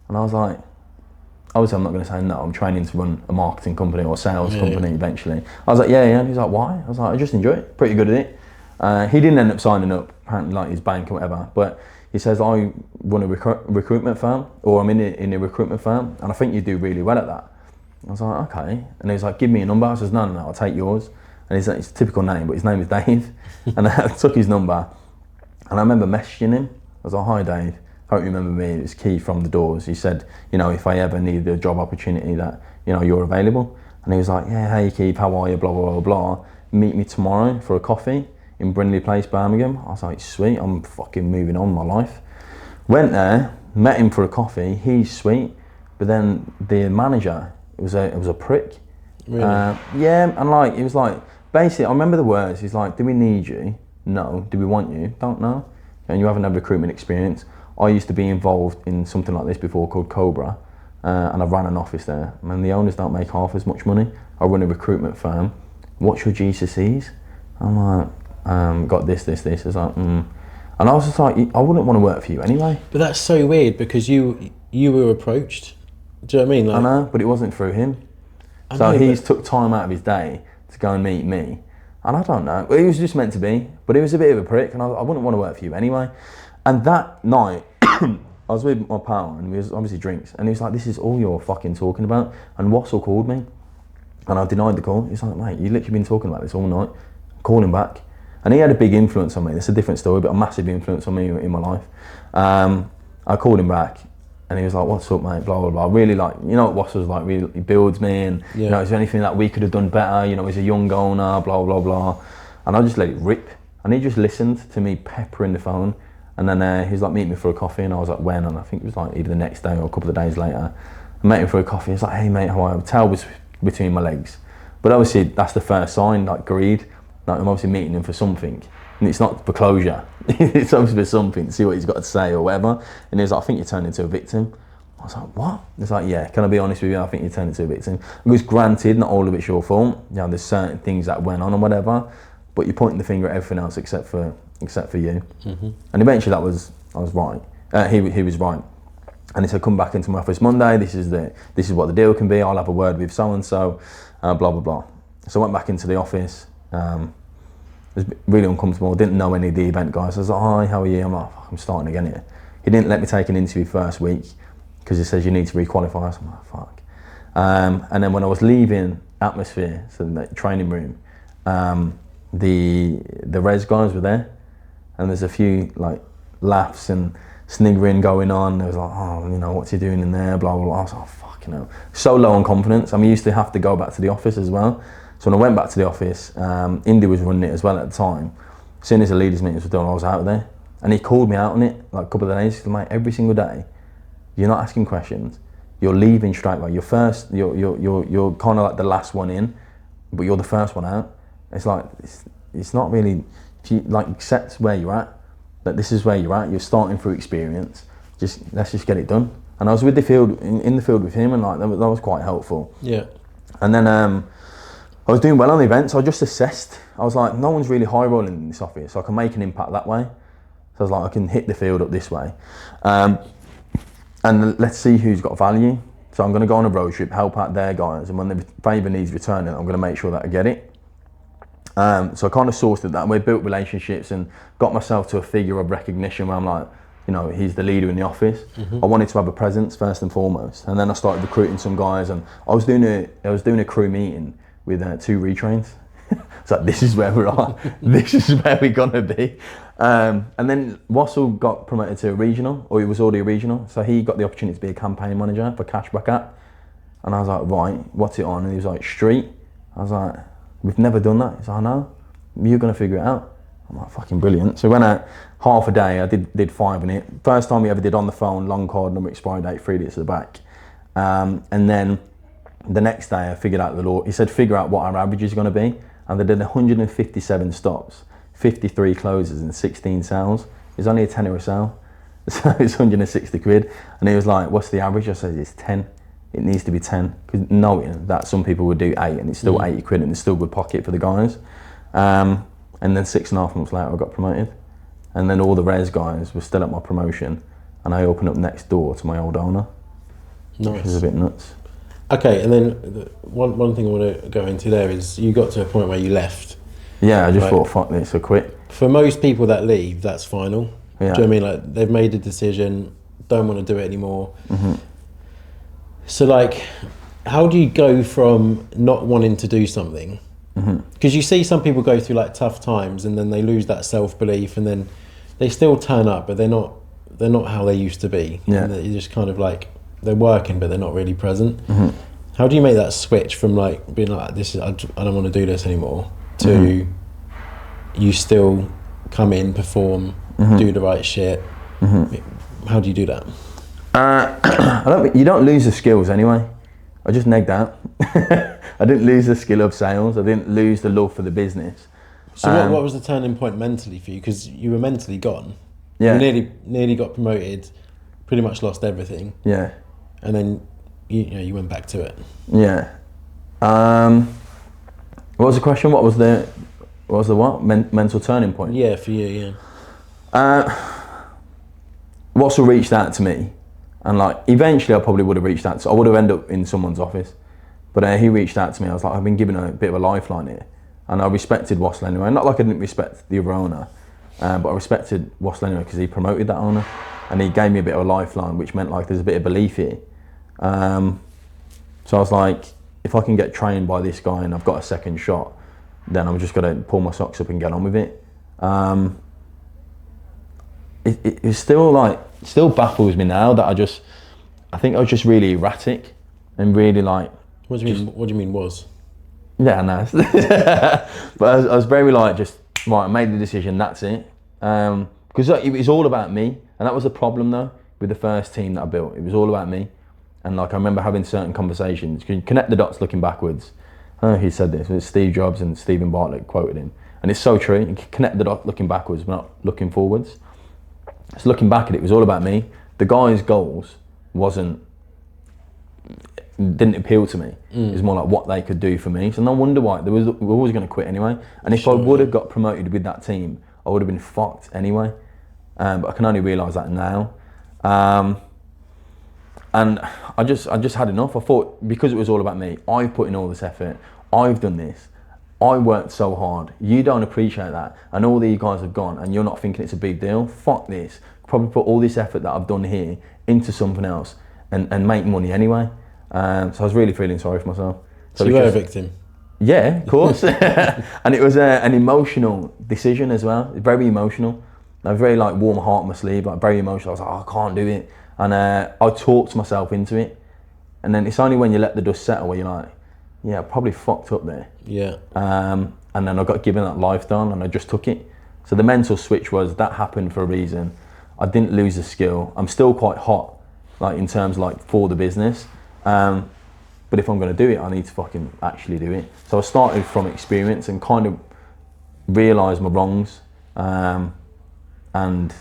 And I was like, obviously I'm not going to say no, I'm training to run a marketing company or a sales company eventually. I was like, yeah. And he's like, why? I was like, I just enjoy it, pretty good at it. He didn't end up signing up, apparently, like his bank or whatever, but he says, I run a recruitment firm, or I'm in a recruitment firm, and I think you do really well at that. I was like, okay. And he's like, give me a number. I says, no, I'll take yours. And it's a typical name, but his name is Dave. And I took his number, and I remember messaging him. I was like, hi Dave, hope you remember me. It was Keith from the Doors. He said, if I ever need a job opportunity that, you're available. And he was like, yeah, hey Keith, how are you, blah, blah, blah, blah. Meet me tomorrow for a coffee in Brindley Place, Birmingham. I was like, sweet, I'm fucking moving on in my life. Went there, met him for a coffee, he's sweet. But then the manager, it was a prick. Really? And it was like, basically, I remember the words. He's like, do we need you? No. Do we want you? Don't know. And you haven't had recruitment experience. I used to be involved in something like this before called Cobra, and I ran an office there. And the owners don't make half as much money. I run a recruitment firm. What's your GCSEs? I'm like, got this. I was like, And I was just like, I wouldn't want to work for you anyway. But that's so weird because you were approached. Do you know what I mean? I know, but it wasn't through him. So he's took time out of his day to go and meet me. And I don't know, it was just meant to be, but he was a bit of a prick, and I wouldn't want to work for you anyway. And that night, I was with my pal, and we was obviously drinks, and he was like, this is all you're fucking talking about. And Wassell called me, and I denied the call. He's like, mate, you literally been talking about this all night. Call him back. And he had a big influence on me. It's a different story, but a massive influence on me in my life. I called him back, And he was like, what's up, mate, blah, blah, blah. Really like, you know what Wass was like, really he builds me and, you know, is there anything that we could have done better? You know, he's a young owner, blah, blah, blah. And I just let it rip. And he just listened to me peppering the phone. And then he's like, meet me for a coffee. And I was like, when? And I think it was like either the next day or a couple of days later. I met him for a coffee. He's like, hey, mate, how are you? Tail was between my legs. But obviously, that's the first sign, like greed. Like I'm obviously meeting him for something. And it's not for closure. It's obviously for something, to see what he's got to say or whatever. And he's like, I think you turned into a victim. I was like, what? He's like, yeah, can I be honest with you? I think you turned into a victim. Because granted, not all of it's your fault. You know, there's certain things that went on or whatever, but you're pointing the finger at everything else except for you. Mm-hmm. And eventually I was right. He was right. And he said, come back into my office Monday. This is what the deal can be. I'll have a word with so-and-so, blah, blah, blah. So I went back into the office. It was really uncomfortable. I didn't know any of the event guys. I was like, hi, how are you? I'm like, fuck, I'm starting again here. He didn't let me take an interview first week because he says you need to requalify. So I'm like, fuck. And then when I was leaving Atmosphere, so the training room, the res guys were there, and there's a few like laughs and sniggering going on. There was like, oh, you know, what's he doing in there? Blah blah blah. I was like, oh, fuck, you know, so low on confidence. I used to have to go back to the office as well. So when I went back to the office, Indy was running it as well at the time. As soon as the leaders meetings were done, I was out there. And he called me out on it like a couple of days. He said, mate, every single day, you're not asking questions. You're leaving straight away. You're kind of like the last one in, but you're the first one out. It's like, it's not really, if you like accept where you're at, that this is where you're at, you're starting through experience, let's just get it done. And I was with the field, in the field with him, and like that was quite helpful. Yeah. And then, I was doing well on the event, so I just assessed. I was like, no one's really high rolling in this office, so I can make an impact that way. So I was like, I can hit the field up this way. And let's see who's got value. So I'm going to go on a road trip, help out their guys, and when the favour needs returning, I'm going to make sure that I get it. So I kind of sourced it that way, built relationships and got myself to a figure of recognition where I'm like, you know, he's the leader in the office. Mm-hmm. I wanted to have a presence first and foremost. And then I started recruiting some guys, and I was doing a crew meeting with 2 retrains. It's like, this is where we are. This is where we're gonna be. And then Wassell got promoted to a regional, or he was already a regional. So he got the opportunity to be a campaign manager for Cashback app. And I was like, right, what's it on? And he was like, street. I was like, we've never done that. He's like, I know. You're gonna figure it out. I'm like, fucking brilliant. So we went out half a day. I did 5 in it. First time we ever did on the phone, long card, number, expiry date, 3 digits at the back. And then the next day I figured out the law. He said, figure out what our average is going to be. And they did 157 stops, 53 closes and 16 sales. It's only a tenner a sale. So it's 160 quid. And he was like, what's the average? I said, it's 10. It needs to be 10. Because knowing that some people would do 8 and it's still 80 quid and it's still good pocket for the guys. And then 6.5 months later I got promoted. And then all the res guys were still at my promotion. And I opened up next door to my old owner. Nice. Which was a bit nuts. Okay, and then one thing I want to go into there is you got to a point where you left. Yeah, I just thought, fuck this, I quit. For most people that leave, that's final. Yeah. Do you know what I mean? Like, they've made a decision, don't want to do it anymore. Mm-hmm. So like, how do you go from not wanting to do something? Because you see some people go through like tough times and then they lose that self-belief and then they still turn up, but they're not how they used to be. Yeah. And you're just kind of like, they're working, but they're not really present. Mm-hmm. How do you make that switch from like being like, I don't want to do this anymore, to you still come in, perform, do the right shit? How do you do that? You don't lose the skills anyway. I just negged out. I didn't lose the skill of sales. I didn't lose the love for the business. So what was the turning point mentally for you? Because you were mentally gone. Yeah. You nearly got promoted, pretty much lost everything. Yeah. And then you went back to it. Yeah. What was the question? What was the what? Mental turning point? Yeah, for you, yeah. Russell reached out to me, and like eventually I probably would have reached out. So I would have ended up in someone's office, but he reached out to me. I was like, I've been given a bit of a lifeline here, and I respected Wassell anyway. Not like I didn't respect the other owner, but I respected Wassell anyway because he promoted that owner, and he gave me a bit of a lifeline, which meant like there's a bit of belief here. So I was like, if I can get trained by this guy and I've got a second shot, then I'm just gonna pull my socks up and get on with it. It still baffles me now that I think I was just really erratic and really like. What do you mean? What do you mean was? Yeah, no. But I was very like just right. I made the decision. That's it. Because it was all about me, and that was the problem though with the first team that I built. It was all about me, and like I remember having certain conversations. You connect the dots looking backwards. I don't know who said this. It was Steve Jobs and Stephen Bartlett quoted him, and it's so true. You can connect the dots looking backwards, but not looking forwards. So looking back at it, it was all about me. The guys' goals didn't appeal to me. It was more like what they could do for me. So no wonder why. We were always going to quit anyway. And if I would have got promoted with that team, I would have been fucked anyway. But I can only realise that now. And I just had enough. I thought because it was all about me, I've put in all this effort. I've done this. I worked so hard. You don't appreciate that. And all these guys have gone and you're not thinking it's a big deal. Fuck this. Probably put all this effort that I've done here into something else and make money anyway. So I was really feeling sorry for myself. So you were a victim? Yeah, of course. And it was an emotional decision as well. Very emotional. I was very like warm heart on my sleeve, like very emotional. I was like, oh, I can't do it. And I talked myself into it. And then it's only when you let the dust settle where you're like, yeah, I probably fucked up there. Yeah. And then I got given that lifestyle and I just took it. So the mental switch was that happened for a reason. I didn't lose the skill. I'm still quite hot, like in terms like for the business. But if I'm going to do it, I need to fucking actually do it. So I started from experience and kind of realised my wrongs. And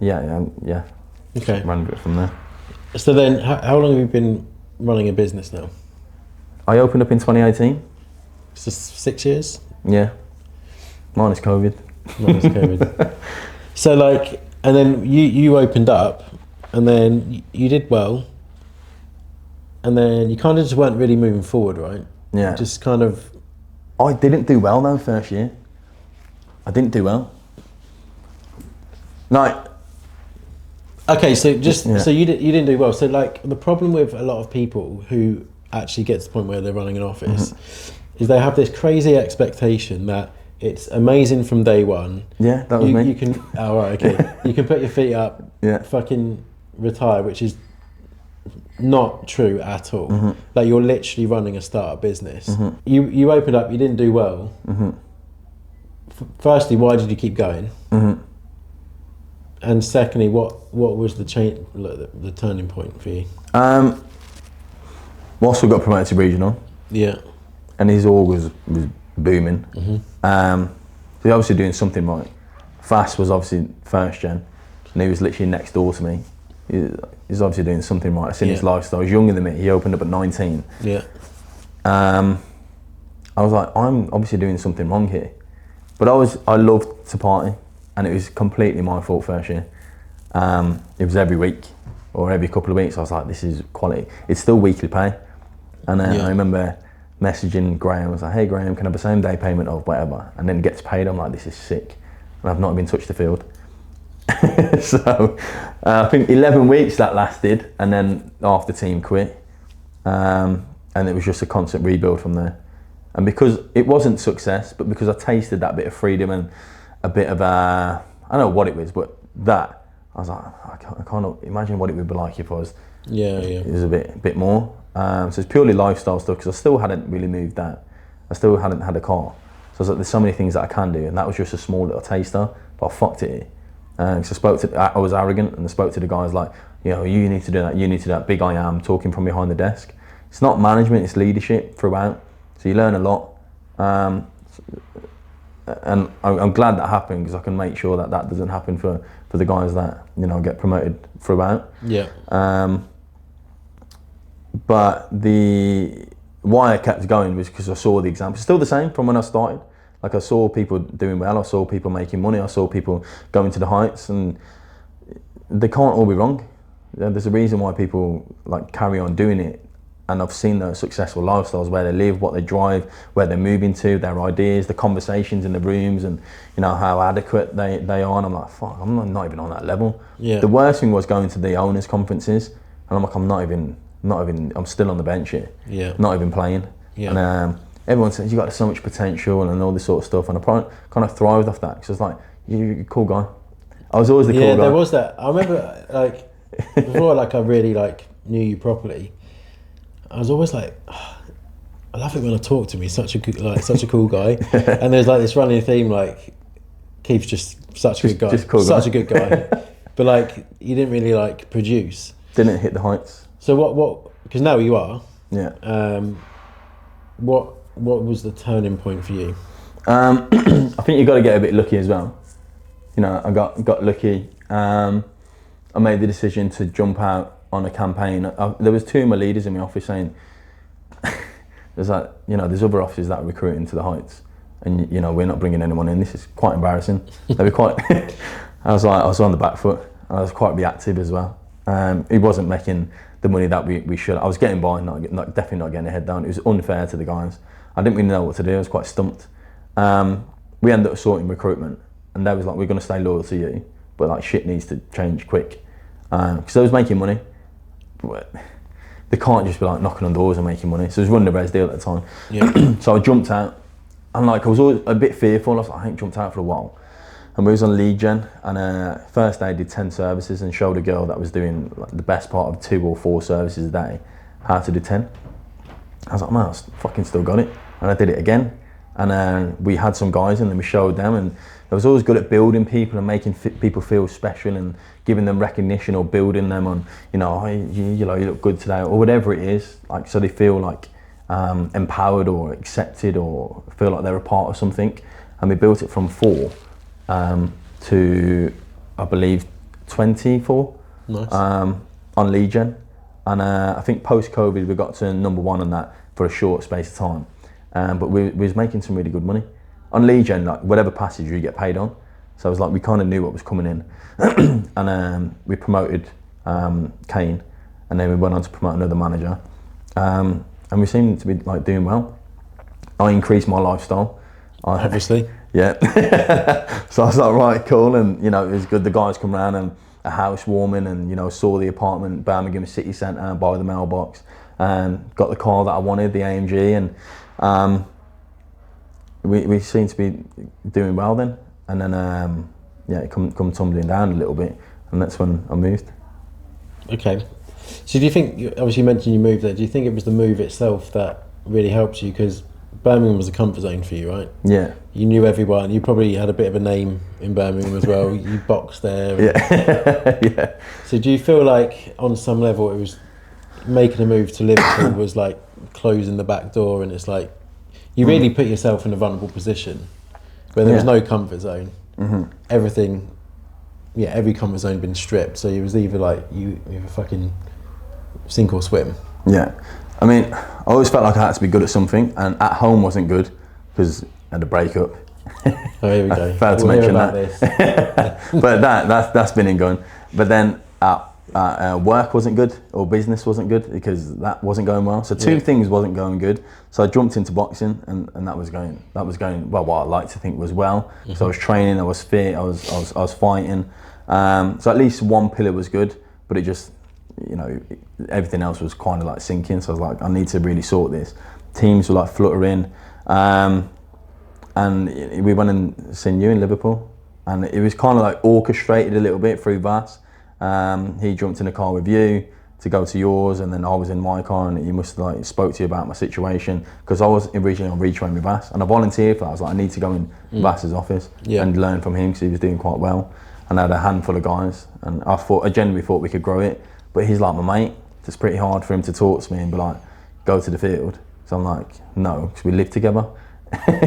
yeah. Okay. Ran a bit from there. So then, how long have you been running a business now? I opened up in 2018. So 6 years? Yeah. Minus COVID. So like, and then you opened up, and then you did well, and then you kind of just weren't really moving forward, right? Yeah. Just kind of. I didn't do well though first year. I didn't do well. Like. Okay, so so you didn't do well. So like the problem with a lot of people who actually get to the point where they're running an office is they have this crazy expectation that it's amazing from day one. Yeah, that was me. You can, oh right, okay. You can put your feet up, fucking retire, which is not true at all. Like you're literally running a startup business. You opened up, you didn't do well. Firstly, why did you keep going? And secondly, what was the change, the turning point for you? Whilst we got promoted to regional, and his org was booming. So he obviously doing something right. Fast was obviously first gen, and he was literally next door to me. He's obviously doing something right. I seen his lifestyle. He's younger than me. He opened up at 19. I was like, I'm obviously doing something wrong here, but I loved to party. And it was completely my fault first year. It was every week or every couple of weeks. I was like, this is quality. It's still weekly pay. And then I remember messaging Graham. I was like, hey Graham, can I have a same day payment of whatever? And then gets paid. I'm like, this is sick. And I've not even touched the field. So I think 11 weeks that lasted. And then half the team quit. And it was just a constant rebuild from there. And because it wasn't success, but because I tasted that bit of freedom and a bit of I don't know what it was, but that I was like, I can't imagine what it would be like if I was. It was a bit more. So it's purely lifestyle stuff because I still hadn't really moved out. I still hadn't had a car. So I was like, there's so many things that I can do, and that was just a small little taster. But I fucked it. So I was arrogant, and I spoke to the guys like, you need to do that. You need to do that. Big I am talking from behind the desk. It's not management, it's leadership throughout. So you learn a lot. And I'm glad that happened because I can make sure that doesn't happen for the guys that get promoted throughout. But why I kept going was because I saw the example. It's still the same from when I started. Like I saw people doing well, I saw people making money, I saw people going to the heights, and they can't all be wrong. There's a reason why people like carry on doing it. And I've seen those successful lifestyles where they live, what they drive, where they're moving to, their ideas, the conversations in the rooms, and how adequate they are. And I'm like, fuck, I'm not even on that level. The worst thing was going to the owners' conferences, and I'm like, I'm not even. I'm still on the bench here. Not even playing. And everyone says you got so much potential and all this sort of stuff. And I kind of thrived off that because it's like you're a cool guy. I was always the cool guy. Yeah, there was that. I remember like before, like I really like knew you properly, I was always like, oh, I love it when I talk to him. He's such a good, like such a cool guy. And there's like this running theme, like Keith's just such a good guy, such a good guy. But like you didn't really like produce. Didn't hit the heights. So what? Because now you are. Yeah. What was the turning point for you? I think you got to get a bit lucky as well. You know, I got lucky. I made the decision to jump out on a campaign. There was two of my leaders in my office saying, "There's like, you know, there's other offices that are recruiting to the heights, and you know, we're not bringing anyone in. This is quite embarrassing." They were quite. I was on the back foot. I was quite reactive as well. He wasn't making the money that we should. I was getting by, definitely not getting a head down. It was unfair to the guys. I didn't really know what to do. I was quite stumped. We ended up sorting recruitment, and they was like, "We're going to stay loyal to you, but like shit needs to change quick," because they was making money. But they can't just be like knocking on doors and making money. So it was running a res deal at the time. Yeah. So I jumped out, and like I was always a bit fearful. I was like, I ain't jumped out for a while. And we was on lead gen, and first day I did 10 services and showed a girl that was doing like the best part of 2 or 4 services a day how to do 10. I was like, man, I fucking still got it. And I did it again. And we had some guys in and we showed them, and I was always good at building people and making people feel special and giving them recognition or building them on, you know, hey, you look good today or whatever it is, like so they feel like empowered or accepted or feel like they're a part of something. And we built it from 4 to I believe 24. Nice. On lead gen, and I think post COVID we got to #1 on that for a short space of time, but we was making some really good money on lead gen. Like whatever passage you get paid on, so it was like we kind of knew what was coming in. And we promoted Kane, and then we went on to promote another manager, and we seemed to be like doing well. I increased my lifestyle, obviously. Yeah. So I was like, right, cool, and you know it was good. The guys come around and a housewarming, and you know saw the apartment, Birmingham City Centre, by the mailbox, and got the car that I wanted, the AMG, and we seemed to be doing well then. And then yeah, it come tumbling down a little bit, and that's when I moved. Okay. So do you think, obviously you mentioned you moved there, do you think it was the move itself that really helped you? Because Birmingham was a comfort zone for you, right? Yeah. You knew everyone. You probably had a bit of a name in Birmingham as well. You boxed there. Yeah. Yeah. So do you feel like on some level it was making a move to Liverpool was like closing the back door, and it's like you really put yourself in a vulnerable position where there was no comfort zone. Mm-hmm. Everything, every comfort zone had been stripped. So it was either like you either fucking sink or swim. Yeah. I mean, I always felt like I had to be good at something, and at home wasn't good because I had a breakup. Oh, here we go. I failed to mention that. But that's been and gone. But then work wasn't good, or business wasn't good, because that wasn't going well. So two things wasn't going good. So I jumped into boxing, and that was going well. What I like to think was well. Mm-hmm. So I was training, I was fit, I was fighting. So at least one pillar was good, but it just, you know, everything else was kind of like sinking. So I was like, I need to really sort this. Teams were like fluttering, and we went and seen you in Liverpool, and it was kind of like orchestrated a little bit through Vass. He jumped in a car with you to go to yours, and then I was in my car, and he must have like spoke to you about my situation, because I was originally on retrain with Vass, and I volunteered for that. I was like, I need to go in Vass's office and learn from him, because he was doing quite well, and I had a handful of guys, and I genuinely thought we could grow it. But he's like my mate. It's pretty hard for him to talk to me and be like, go to the field. So I'm like, no, because we live together.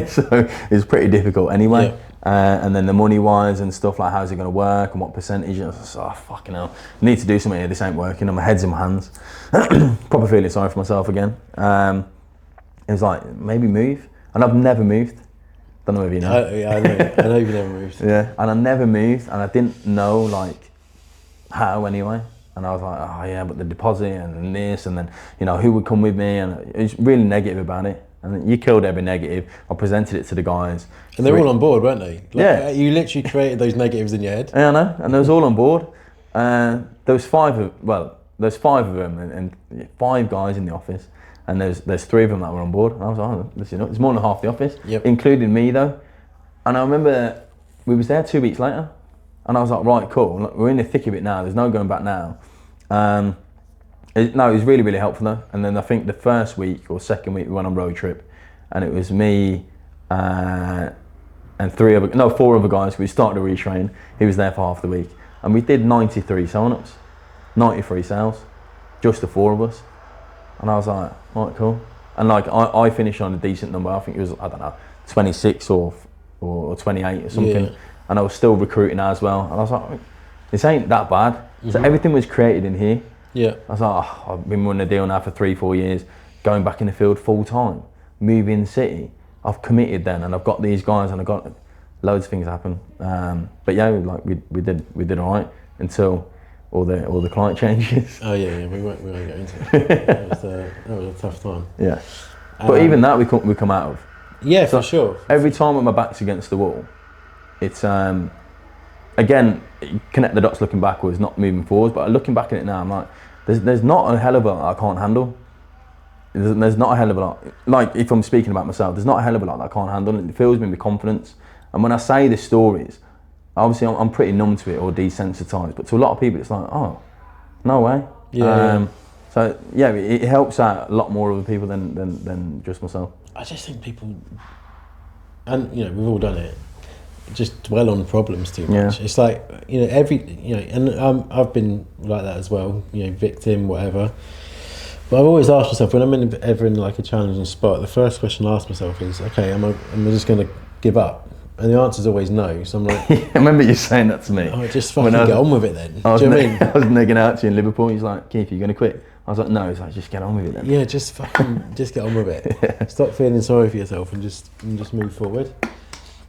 So it's pretty difficult anyway. Yeah. And then the money wise and stuff, like how's it going to work and what percentage. And I was like, oh, fucking hell. I need to do something here. This ain't working. And my head's in my hands. Proper feeling sorry for myself again. It was like, maybe move. And I've never moved. Don't know if you know. I know you've never moved. Yeah, and I never moved, and I didn't know like how anyway. And I was like, oh yeah, but the deposit and this, and then, you know, who would come with me, and it was really negative about it. And you killed every negative. I presented it to the guys. And they were all on board, weren't they? Like, yeah. You literally created those negatives in your head. Yeah, I know, and they was all on board. There was 5 of them, and 5 guys in the office, and there's 3 of them that were on board. And I was like, oh, listen, it's more than half the office, including me though. And I remember we was there 2 weeks later. And I was like, right, cool. We're in the thick of it now. There's no going back now. No, it was really, really helpful though. And then I think the first week or second week we went on road trip, and it was me and four other guys. We started to retrain. He was there for half the week, and we did 93 sign-ups, 93 sales, just the four of us. And I was like, right, cool. And like I finished on a decent number. I think it was, I don't know, 26 or 28 or something. Yeah. And I was still recruiting as well. And I was like, this ain't that bad. So everything was created in here. Yeah. I was like, oh, I've been running a deal now for 3-4 years, going back in the field full time, moving city. I've committed then, and I've got these guys, and I've got loads of things happen. But yeah, like we did all right until all the client changes. Oh yeah, we won't go into it. That was a tough time. Yeah, but even that we come out of. Yeah, so for sure. Every time when my back's against the wall, it's again, connect the dots looking backwards, not moving forwards. But looking back at it now, I'm like, there's not a hell of a lot I can't handle. There's not a hell of a lot. Like, if I'm speaking about myself, there's not a hell of a lot that I can't handle. It fills me with confidence. And when I say the stories, obviously I'm pretty numb to it or desensitized. But to a lot of people, it's like, oh, no way. Yeah. So yeah, it helps out a lot more other people than just myself. I just think people, and we've all done it, just dwell on problems too much. Yeah. It's like, and I've been like that as well, victim, whatever. But I've always asked myself, when I'm ever in like a challenging spot, the first question I ask myself is, okay, am I just going to give up? And the answer is always no. So I'm like, I remember you saying that to me. Oh, just fucking get on with it then. Do you know what I mean? I was negging out to you in Liverpool. He's like, Keith, you're going to quit? I was like, no. He's like, just get on with it then. Yeah, just get on with it. Yeah. Stop feeling sorry for yourself and just move forward.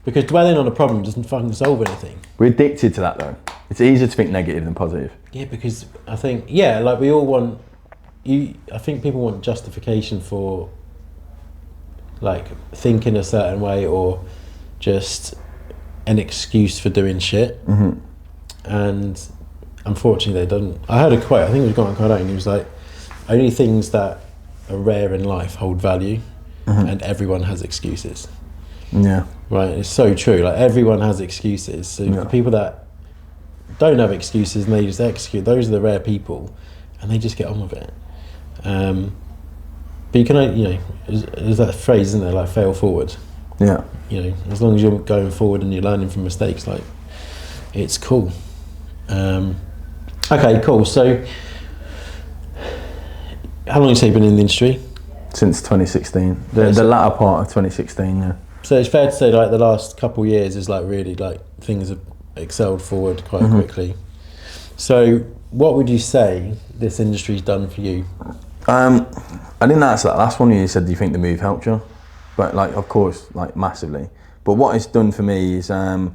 Because dwelling on a problem doesn't fucking solve anything. We're addicted to that though. It's easier to think negative than positive. Yeah, because I think, like we all want, I think people want justification for like thinking a certain way or just an excuse for doing shit. Mm-hmm. And unfortunately they don't. I heard a quote, I think it was Grant Cardone, he was like, only things that are rare in life hold value, and everyone has excuses. Yeah. Right, it's so true. Like everyone has excuses. So the people that don't have excuses and they just execute, those are the rare people, and they just get on with it. But you can, there's that phrase, isn't there? Like fail forward. Yeah. As long as you're going forward and you're learning from mistakes, like it's cool. Okay, cool. So, how long have you been in the industry? Since 2016. The latter part of 2016. Yeah. So it's fair to say like the last couple of years is like really like things have excelled forward quite quickly. So what would you say this industry's done for you? I didn't answer that last one. You said, do you think the move helped you? But like, of course, like massively. But what it's done for me is, I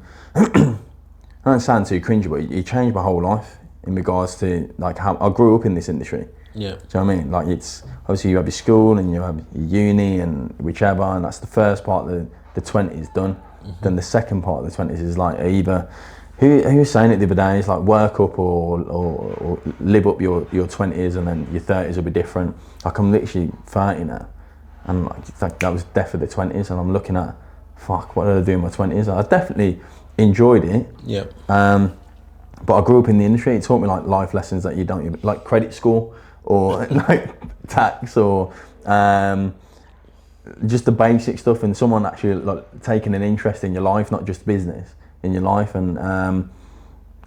don't sound too cringy, but it changed my whole life in regards to like how I grew up in this industry. Yeah. Do you know what I mean? Like it's, obviously you have your school and you have your uni and whichever, and that's the first part of the 20s done. Then the second part of the 20s is like either, who was saying it the other day, it's like work up or live up your 20s and then your 30s will be different. Like I'm literally 30 now. And like that was definitely the 20s, and I'm looking at, fuck, what did I do in my 20s? I definitely enjoyed it. Yeah. But I grew up in the industry. It taught me like life lessons that you don't even, like credit score or like tax or just the basic stuff, and someone actually like taking an interest in your life, not just business, in your life. And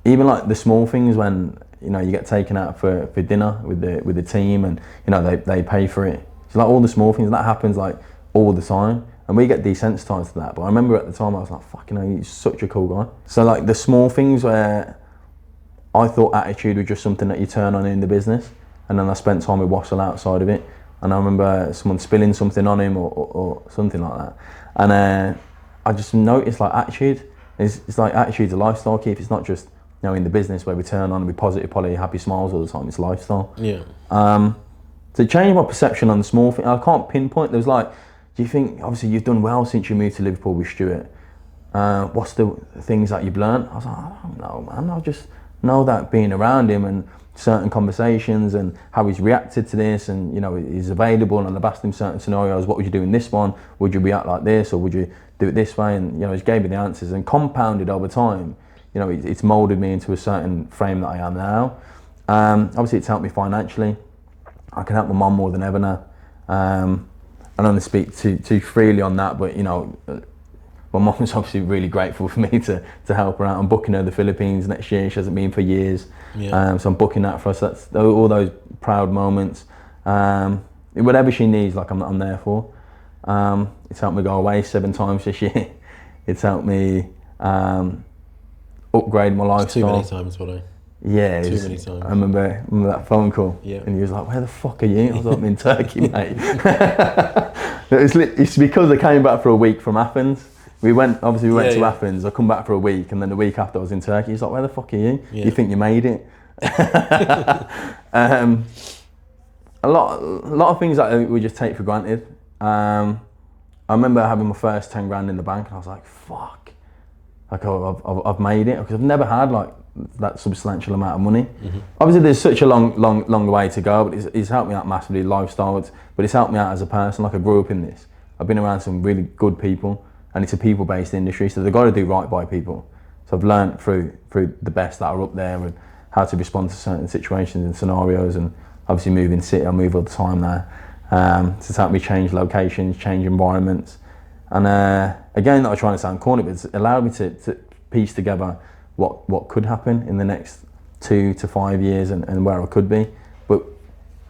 even like the small things when you get taken out for dinner with the team, and they pay for it. It's like all the small things, and that happens like all the time, and we get desensitized to that. But I remember at the time I was like, fucking he's such a cool guy. So like the small things where I thought attitude was just something that you turn on in the business, and then I spent time with Wassel outside of it, and I remember someone spilling something on him or something like that, and I just noticed like attitude it's like attitude's a lifestyle, Keith. It's not just in the business where we turn on and be positive, poly, happy smiles all the time. It's lifestyle. Yeah. So it changed my perception on the small thing. I can't pinpoint. There's like, do you think, obviously you've done well since you moved to Liverpool with Stuart. What's the things that you've learned? I was like, I don't know, man. I just know that being around him and certain conversations and how he's reacted to this, and he's available, and I've asked him certain scenarios. What would you do in this one? Would you react like this, or would you do it this way? And he gave me the answers, and compounded over time. It's molded me into a certain frame that I am now. Obviously it's helped me financially. I can help my mum more than ever now. I don't want to speak too freely on that, but you know, my mum's obviously really grateful for me to help her out. I'm booking her the Philippines next year. She hasn't been for years, so I'm booking that for us. That's all those proud moments. Whatever she needs, like I'm there for. It's helped me go away 7 times this year. It's helped me upgrade my lifestyle. Too many times, Willow. Yeah, Too many times. I remember that phone call, and he was like, "Where the fuck are you?" I was like, "I'm in Turkey, mate." It's because I came back for a week from Athens. We went to Athens. I come back for a week, and then the week after I was in Turkey. He's like, "Where the fuck are you? You think you made it?" A lot of things that we just take for granted. I remember having my first 10 grand in the bank, and I was like, "Fuck!" Like I've made it, because I've never had like that substantial amount of money. Obviously, there's such a long way to go, but it's helped me out massively, lifestyle. But it's helped me out as a person. Like, I grew up in this. I've been around some really good people, and it's a people-based industry, so they've got to do right by people. So I've learned through the best that are up there and how to respond to certain situations and scenarios. And obviously, moving city, I move all the time now. So it's helped me change locations, change environments. And again, not trying to sound corny, but it's allowed me to piece together what could happen in the next 2 to 5 years and where I could be. But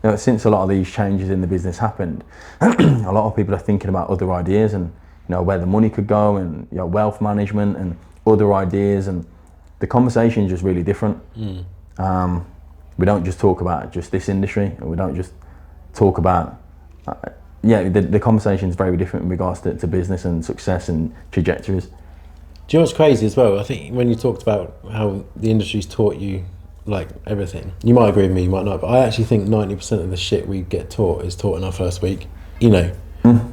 you know, since a lot of these changes in the business happened, a lot of people are thinking about other ideas and where the money could go, and wealth management and other ideas, and the conversation is just really different. We don't just talk about just this industry, and we don't just talk about the conversation is very different in regards to business and success and trajectories. Do you know what's crazy as well? I think when you talked about how the industry's taught you like everything, you might agree with me, you might not, but I actually think 90% of the shit we get taught is taught in our first week.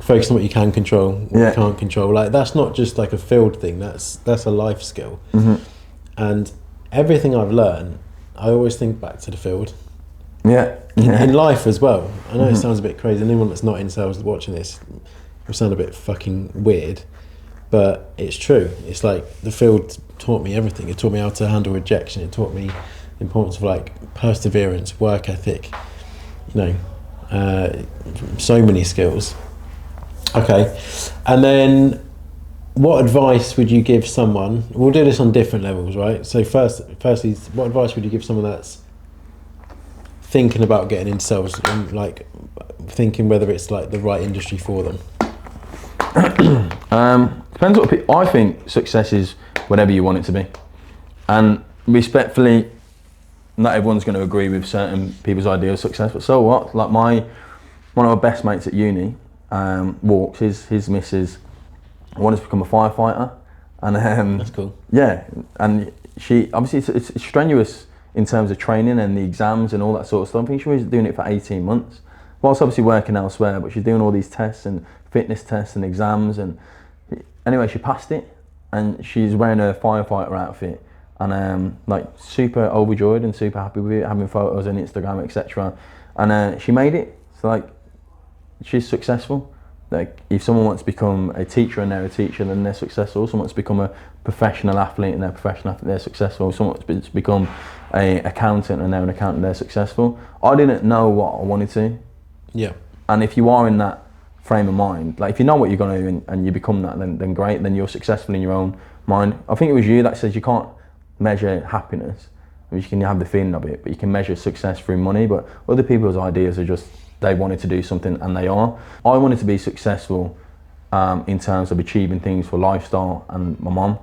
Focus on what you can control, what you can't control. Like, that's not just like a field thing, that's a life skill. And everything I've learned, I always think back to the field. In life as well. I know it sounds a bit crazy. Anyone that's not in sales watching this will sound a bit fucking weird, but it's true. It's like the field taught me everything. It taught me how to handle rejection. It taught me the importance of like perseverance, work ethic, so many skills. Okay, and then what advice would you give someone? We'll do this on different levels, right? So firstly, what advice would you give someone that's thinking about getting into sales and like thinking whether it's like the right industry for them? Depends what I think success is whatever you want it to be, and respectfully, not everyone's going to agree with certain people's idea of success, but so what? Like one of my best mates at uni, Walks, his missus wanted to become a firefighter, and that's cool. Yeah, and she obviously it's strenuous in terms of training and the exams and all that sort of stuff. I think she was doing it for 18 months, whilst obviously working elsewhere, but she's doing all these tests and fitness tests and exams, and anyway, she passed it, and she's wearing a firefighter outfit, and like super overjoyed and super happy with it, having photos on Instagram, etc. And she made it. So like, she's successful. Like, if someone wants to become a teacher and they're a teacher, then they're successful. Someone wants to become a professional athlete and they're a professional athlete, they're successful. Someone wants to become an accountant and they're an accountant, they're successful. I didn't know what I wanted to. Yeah. And if you are in that frame of mind, like if you know what you're going to do and you become that, then great, then you're successful in your own mind. I think it was you that said you can't measure happiness. You can have the feeling of it, but you can measure success through money. But other people's ideas are just, they wanted to do something and they are. I wanted to be successful in terms of achieving things for lifestyle and my mum,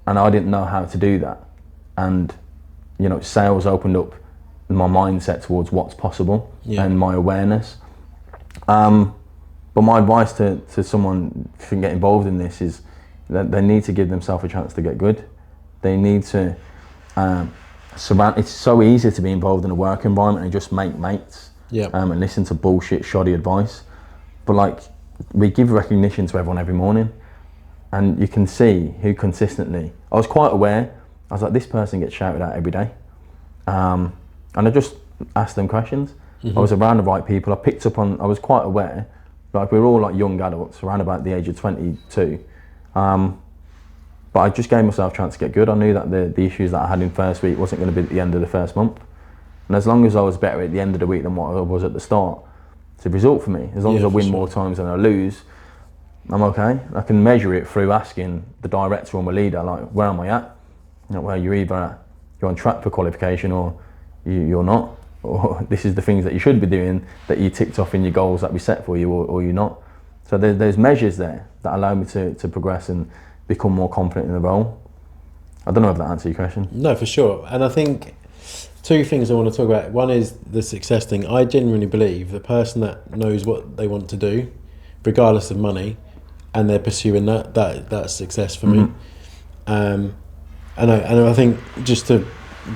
and I didn't know how to do that. And sales opened up my mindset towards what's possible and my awareness. But my advice to someone who can get involved in this is that they need to give themselves a chance to get good. They need to it's so easy to be involved in a work environment and just make mates. And listen to bullshit, shoddy advice. But like, we give recognition to everyone every morning, and you can see who consistently. I was quite aware. I was like, this person gets shouted at every day, and I just asked them questions. I was around the right people. I picked up on. I was quite aware. Like, we were all like young adults, around about the age of 22. But I just gave myself a chance to get good. I knew that the issues that I had in first week wasn't going to be at the end of the first month. And as long as I was better at the end of the week than what I was at the start, it's a result for me. As long as I win more times than I lose, I'm okay. I can measure it through asking the director or my leader, like, where am I at? Well, you're on track for qualification, or you're not, or this is the things that you should be doing that you ticked off in your goals that we set for you, or you're not. So there's measures there that allow me to progress and become more confident in the role. I don't know if that answers your question. No, for sure. And I think two things I want to talk about. One is the success thing. I genuinely believe the person that knows what they want to do, regardless of money, and they're pursuing that's success for me. And I think, just to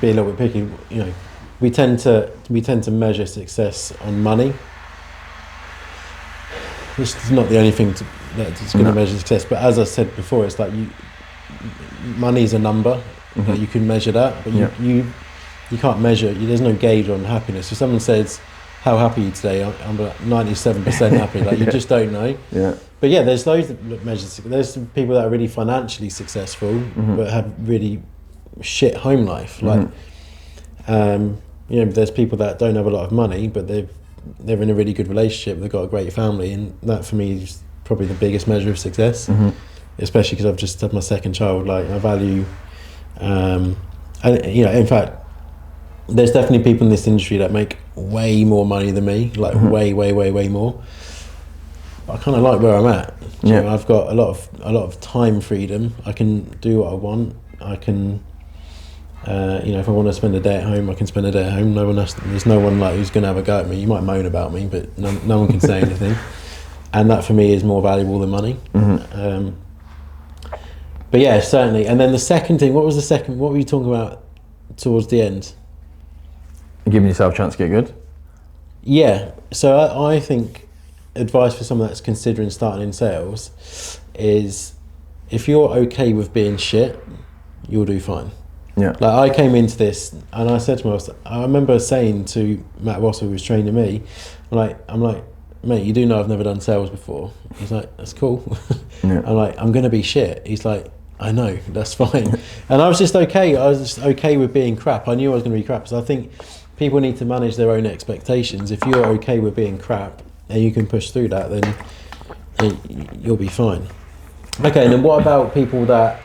be a little bit picky, you know, we tend to measure success on money. It's not the only thing that's going to measure success. But as I said before, it's like money's a number. You can measure that, but you can't measure. There's no gauge on happiness. If someone says, "How happy are you today?" I'm like 97% happy. Like you just don't know. Yeah. But yeah, there's loads of measures. There's some people that are really financially successful, but have really shit home life. Like, you know, there's people that don't have a lot of money, but they're in a really good relationship. They've got a great family, and that for me is probably the biggest measure of success. Especially because I've just had my second child. Like, I value, and you know, in fact, there's definitely people in this industry that make way more money than me. Like way more. I kind of like where I'm at. You know, I've got a lot of time freedom. I can do what I want. I can, you know, if I want to spend a day at home, I can spend a day at home. There's no one like who's going to have a go at me. You might moan about me, but no one can say anything. And that for me is more valuable than money. But yeah, certainly. And then the second thing, what were you talking about towards the end? Giving yourself a chance to get good. Yeah. So I think advice for someone that's considering starting in sales is, if you're okay with being shit, you'll do fine. Yeah. Like, I came into this and I said to myself, I remember saying to Matt Ross, who was training me, I'm like, mate, you do know I've never done sales before. He's like, that's cool. I'm like, I'm going to be shit. He's like, I know, that's fine. And I was just okay. I was just okay with being crap. I knew I was going to be crap. So I think people need to manage their own expectations. If you're okay with being crap and you can push through that, then you'll be fine. Okay, and then what about people that,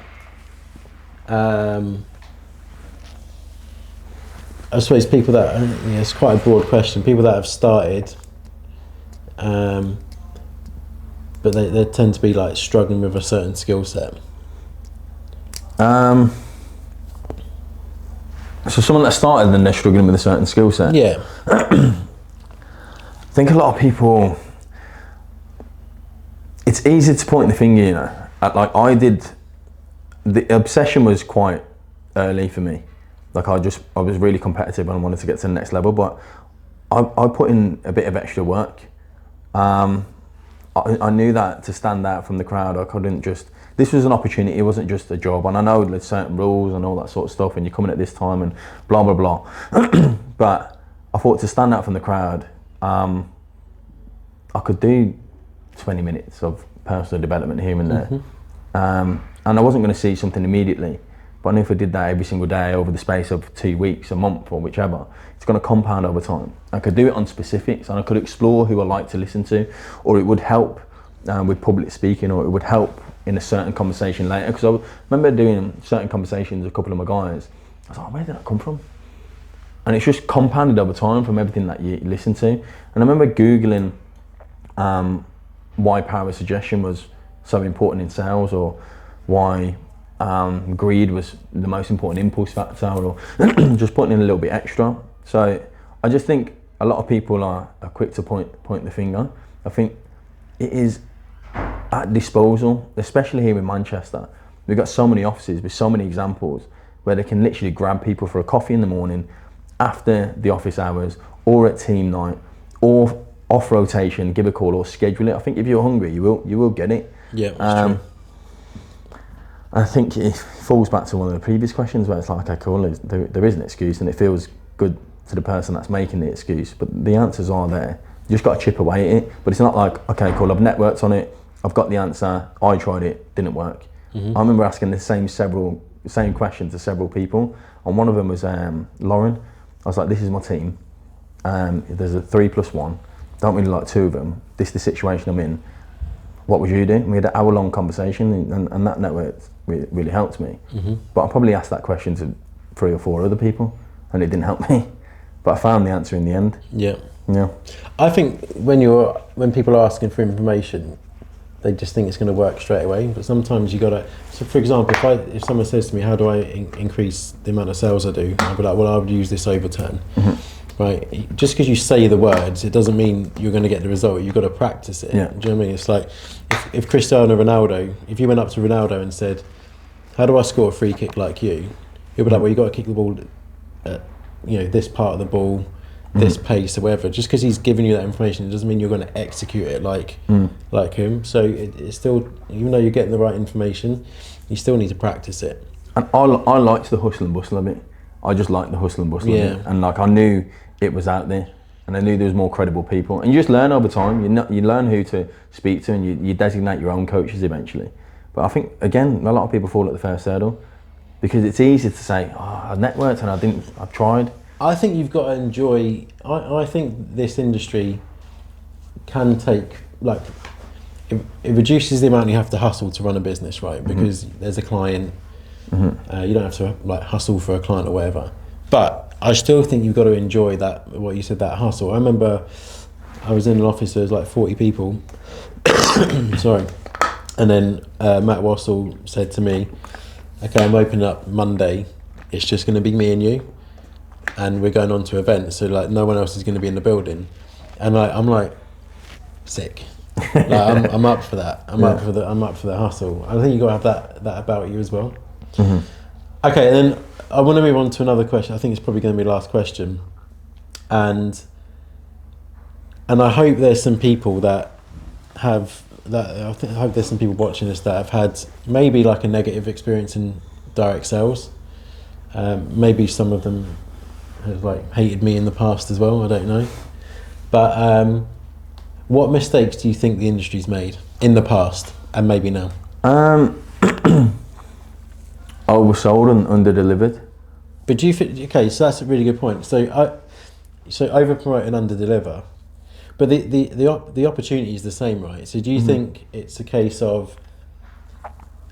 I suppose people that, it's quite a broad question, people that have started, but they tend to be like struggling with a certain skill set. So someone that started and they're struggling with a certain skill set. Yeah. I think a lot of people, it's easy to point the finger, you know. Like I did, the obsession was quite early for me. Like I was really competitive and I wanted to get to the next level, but I put in a bit of extra work. I knew that to stand out from the crowd, I couldn't just, this was an opportunity, it wasn't just a job. And I know there's certain rules and all that sort of stuff, and you're coming at this time and blah, blah, blah. But I thought to stand out from the crowd, I could do 20 minutes of personal development here and there. And I wasn't going to see something immediately, but I knew if I did that every single day over the space of 2 weeks, a month, or whichever, it's going to compound over time. I could do it on specifics, and I could explore who I like to listen to, or it would help with public speaking, or it would help in a certain conversation later. Because I remember doing certain conversations with a couple of my guys, I was like, where did that come from? And it's just compounded over time from everything that you listen to. And I remember Googling why power of suggestion was so important in sales, or why greed was the most important impulse factor, or just putting in a little bit extra. So I just think a lot of people are quick to point the finger. I think it is at disposal, especially here in Manchester. We've got so many offices with so many examples where they can literally grab people for a coffee in the morning, after the office hours, or at team night, or off rotation, give a call or schedule it. I think if you're hungry, you will get it. Yeah, that's true. I think it falls back to one of the previous questions where it's like, okay, cool, there is an excuse and it feels good to the person that's making the excuse, but the answers are there. You just got to chip away at it. But it's not like, okay, cool, I've networked on it, I've got the answer, I tried it, didn't work. I remember asking the same question to several people, and one of them was Lauren. I was like, this is my team. There's a 3+1. Don't really like 2 of them. This is the situation I'm in. What would you do? And we had an hour-long conversation, and that network really helped me. But I probably asked that question to 3 or 4 other people, and it didn't help me. But I found the answer in the end. Yeah. Yeah. I think when people are asking for information, they just think it's going to work straight away. But sometimes you got to. So, for example, if someone says to me, "How do I increase the amount of sales I do?" I'll be like, "Well, I would use this over 10." Right? Just because you say the words, it doesn't mean you're going to get the result. You've got to practice it. Yeah. Do you know what I mean? It's like if Cristiano Ronaldo, if you went up to Ronaldo and said, "How do I score a free kick like you?" He'll be like, "Well, you got to kick the ball at, this part of the ball, this pace or whatever." Just because he's giving you that information, it doesn't mean you're going to execute it like him. So it's still, even though you're getting the right information, you still need to practice it. And I liked the hustle and bustle of it. I just liked the hustle and bustle of it. And like, I knew it was out there, and I knew there was more credible people. And you just learn over time. You learn who to speak to, and you designate your own coaches eventually. But I think, again, a lot of people fall at the first hurdle, because it's easy to say, I networked and I've tried. I think you've got to enjoy. I think this industry can take, like, it reduces the amount you have to hustle to run a business, right? Because there's a client. You don't have to like hustle for a client or whatever. But I still think you've got to enjoy that, what you said, that hustle. I remember I was in an office, there was like 40 people. Sorry. And then Matt Wassell said to me, "Okay, I'm opening up Monday. It's just going to be me and you. And we're going on to events, so like no one else is going to be in the building." And I'm like, sick. Like, I'm up for that. I'm up for the hustle. I think you got to have that about you as well. Okay, and then I want to move on to another question. I think it's probably going to be the last question, and I hope there's some people that have that. I hope there's some people watching this that have had maybe like a negative experience in direct sales. Maybe some of them have like hated me in the past as well. I don't know, but what mistakes do you think the industry's made in the past and maybe now? Oversold and under-delivered. But do you think? Okay, so that's a really good point. So over promote and under deliver, but the opportunity is the same, right? So do you think it's a case of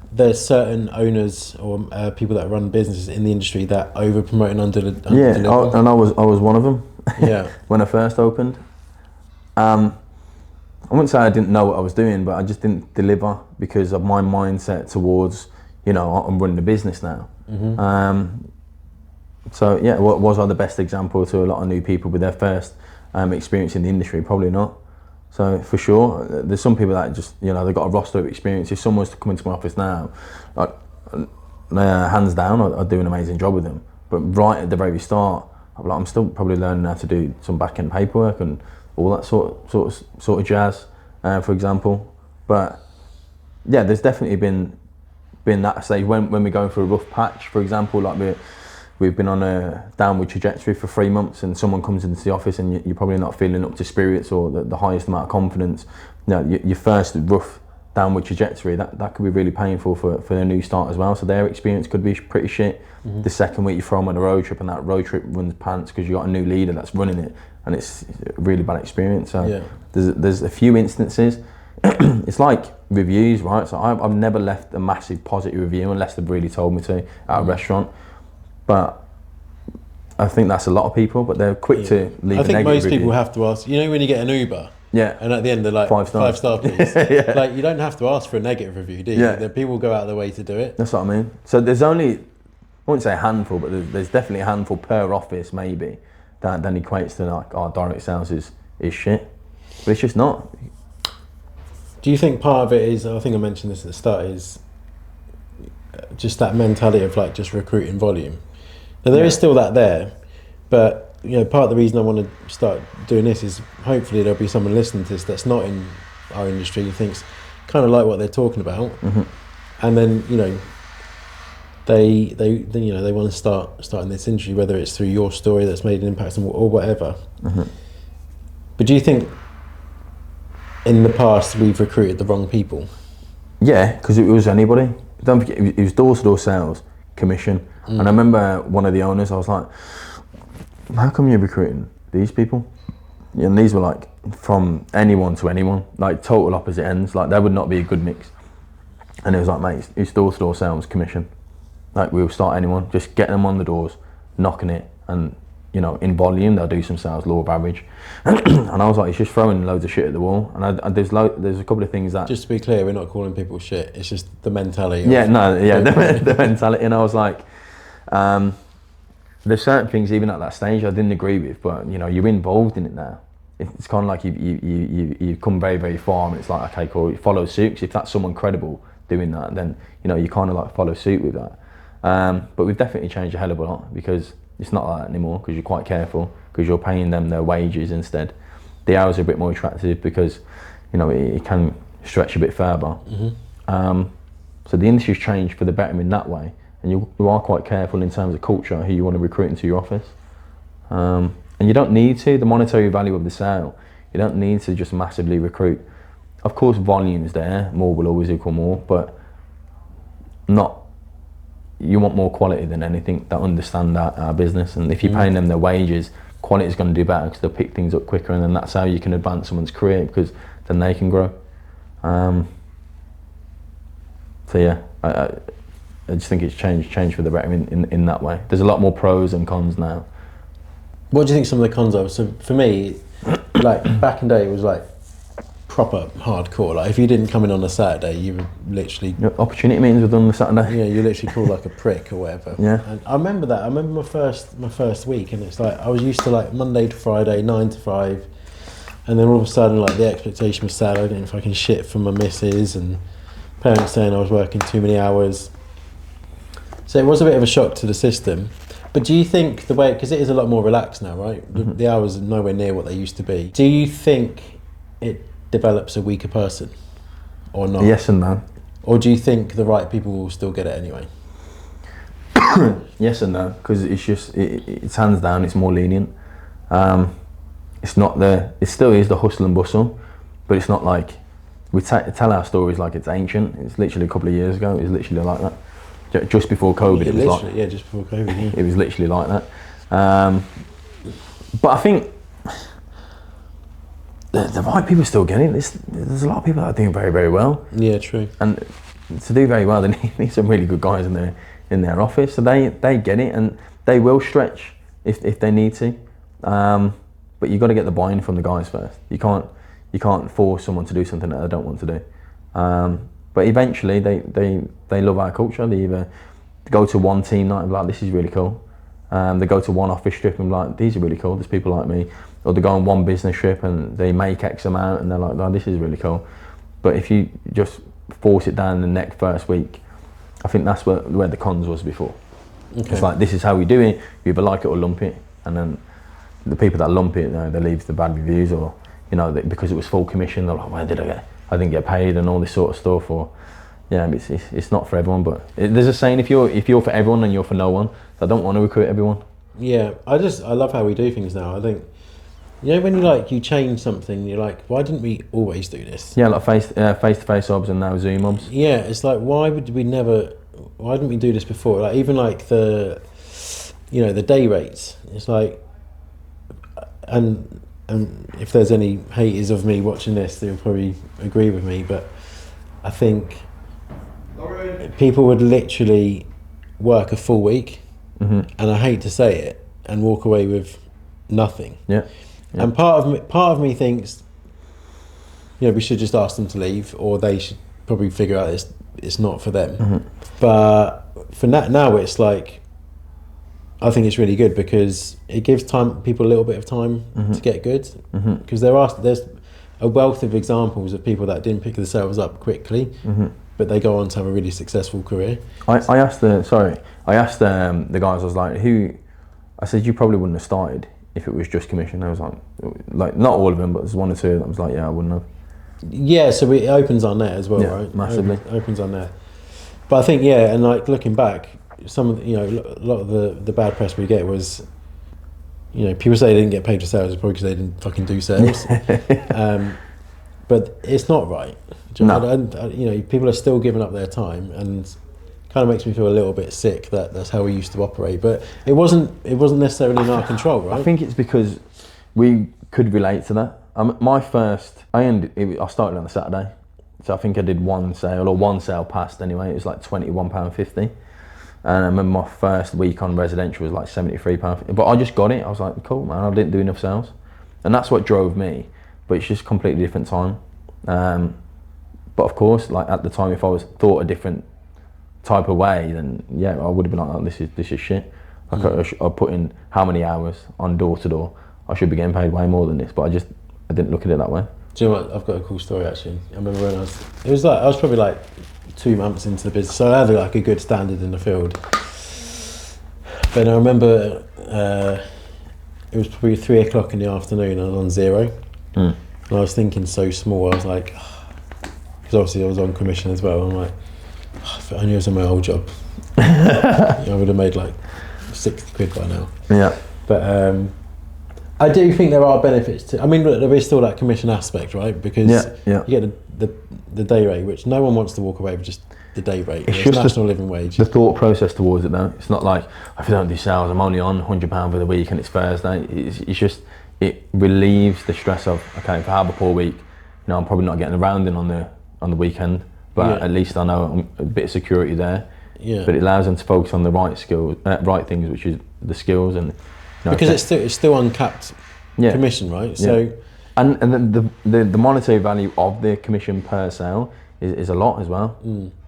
there's certain owners or people that run businesses in the industry that over promote and under deliver? Yeah, and I was one of them. Yeah. When I first opened, I wouldn't say I didn't know what I was doing, but I just didn't deliver because of my mindset towards, I'm running a business now. So yeah, was I the best example to a lot of new people with their first experience in the industry? Probably not. So for sure, there's some people that just, they've got a roster of experience. If someone was to come into my office now, like, hands down, I'd do an amazing job with them. But right at the very start, I'm still probably learning how to do some back-end paperwork and all that sort of jazz, for example. But yeah, there's definitely been that stage when we're going through a rough patch, for example, like we've been on a downward trajectory for 3 months, and someone comes into the office and you're probably not feeling up to spirits or the highest amount of confidence. Your first rough downward trajectory, that could be really painful for a new start as well. So their experience could be pretty shit. The second week you throw them on a road trip, and that road trip runs pants because you got a new leader that's running it, and it's a really bad experience. So there's a few instances. It's like reviews, right? So I've never left a massive positive review unless they've really told me to at a restaurant. But I think that's a lot of people, but they're quick to leave a negative review. I think most people have to ask, when you get an Uber, and at the end they're like, 5 star please. Like, you don't have to ask for a negative review, do you? The people go out of their way to do it. That's what I mean. So there's only, I wouldn't say a handful, but there's definitely a handful per office maybe that then equates to like, direct sales is shit. But it's just not. Do you think part of it is, I think I mentioned this at the start, is just that mentality of like just recruiting volume? Now there is still that there, but part of the reason I want to start doing this is hopefully there'll be someone listening to this that's not in our industry who thinks kind of like what they're talking about, and then they want to start in this industry, whether it's through your story that's made an impact or whatever. But do you think in the past we've recruited the wrong people? Yeah, because it was anybody. Don't forget, it was door-to-door sales, commission. And I remember one of the owners, I was like, how come you're recruiting these people? And these were like from anyone to anyone, like total opposite ends. Like there would not be a good mix. And it was like, mate, it's door-to-door sales, commission. Like we'll start anyone, just get them on the doors, knocking it, and you know, in volume they'll do some sales, law of average. And I was like, it's just throwing loads of shit at the wall. And there's a couple of things that. Just to be clear, we're not calling people shit. It's just the mentality. The mentality. And I was like, there's certain things even at that stage I didn't agree with, but you know, you're involved in it now. It's kind of like you've come very, very far, and it's like, okay, cool, you follow suit. Because if that's someone credible doing that, then you know you kind of like follow suit with that. But we've definitely changed a hell of a lot, because it's not like that anymore, because you're quite careful, because you're paying them their wages instead. The hours are a bit more attractive because you know it can stretch a bit further. So the industry's changed for the better in that way, and you are quite careful in terms of culture, who you want to recruit into your office. And you don't need to, the monetary value of the sale, you don't need to just massively recruit. Of course volume's there, more will always equal more, but you want more quality than anything that understand our business. And if you're paying them their wages, quality's going to do better because they'll pick things up quicker, and then that's how you can advance someone's career, because then they can grow. So yeah, I just think it's changed for the better in that way. There's a lot more pros and cons now. What do you think some of the cons are? So for me, like back in the day, it was like proper hardcore. Like if you didn't come in on a Saturday, you were literally opportunity meetings were done on a Saturday. Yeah, you literally called like a prick or whatever. Yeah. And I remember that. I remember my first week, and it's like I was used to like Monday to Friday, 9 to 5, and then all of a sudden like the expectation was Saturday, and fucking shit from my missus and parents saying I was working too many hours. So it was a bit of a shock to the system. But do you think the way, because it is a lot more relaxed now, right? The hours are nowhere near what they used to be. Do you think it develops a weaker person or not? Yes and no. Or do you think the right people will still get it anyway? Yes and no, because it's just, it's hands down, it's more lenient. It's not it still is the hustle and bustle, but it's not like, we tell our stories like it's ancient. It's literally a couple of years ago, it was literally like that. Just before COVID, it was like, just before COVID, yeah. It was literally like that. But I think the right people still get it. There's a lot of people that are doing very, very well. Yeah, true. And to do very well, they need some really good guys in their office. So they get it, and they will stretch if they need to. But you've got to get the buy-in from the guys first. You can't force someone to do something that they don't want to do. But eventually, they love our culture. They either go to one team night and be like, this is really cool. They go to one office trip and be like, these are really cool, there's people like me. Or they go on one business trip and they make X amount and they're like, oh, this is really cool. But if you just force it down the neck first week, I think that's where the cons was before. Okay. It's like, this is how we do it, you either like it or lump it. And then the people that lump it, they leave the bad reviews, or because it was full commission, they're like, where did I get? I didn't get paid and all this sort of stuff. Or it's not for everyone. But there's a saying, if you're for everyone, then you're for no one. So I don't want to recruit everyone. Yeah, I love how we do things now. I think, when you change something, you're like, why didn't we always do this? Yeah, like face-to-face obs and now Zoom obs. Yeah, it's like, why didn't we do this before? Like even like the day rates. It's like, and if there's any haters of me watching this, they'll probably agree with me, but I think people would literally work a full week, and I hate to say it, and walk away with nothing. Yeah. And part of me thinks, we should just ask them to leave, or they should probably figure out it's not for them. But for now, it's like, I think it's really good because it gives people a little bit of time to get good. Because there's a wealth of examples of people that didn't pick themselves up quickly, but they go on to have a really successful career. I asked the guys, I was I said, you probably wouldn't have started if it was just commission. I was like not all of them, but there's one or two that was like, yeah, I wouldn't have. Yeah, so it opens on there as well, right? Massively. Opens on there. But I think, and like looking back, some of a lot of the bad press we get was, people say they didn't get paid for sales, probably because they didn't fucking do sales. But it's not right. No. People are still giving up their time and kind of makes me feel a little bit sick that that's how we used to operate. But it wasn't necessarily in our control, right? I think it's because we could relate to that. I started on a Saturday, so I think I did one sale passed anyway. It was like £21.50, and I remember my first week on residential was like £73. But I just got it. I was like, cool, man. I didn't do enough sales, and that's what drove me. But it's just a completely different time. But of course, like at the time, if I was thought a different type of way, then yeah, I would have been like, oh, this is shit. Like I put in how many hours on door to door. I should be getting paid way more than this, but I didn't look at it that way. Do you know what? I've got a cool story actually. I remember when I was probably like 2 months into the business, so I had like a good standard in the field. But I remember it was probably 3 o'clock in the afternoon. I was on zero, and I was thinking so small. I was like, because obviously I was on commission as well. I'm like, if I only was in my old job, I would have made like 60 quid by now. Yeah. But I do think there are benefits to. I mean, look, there is still that commission aspect, right? Because you get the day rate, which no one wants to walk away with just the day rate. It's just national living wage. The thought process towards it, though. It's not like if I don't do sales, I'm only on £100 for the week and it's Thursday. It's just it relieves the stress of, okay, if I have a poor week, I'm probably not getting around in on the weekend, but at least I know I'm a bit of security there. Yeah. But it allows them to focus on the right skills, right things, which is the skills and. Because it's still uncapped commission, right? So, and then the monetary value of the commission per sale is a lot as well.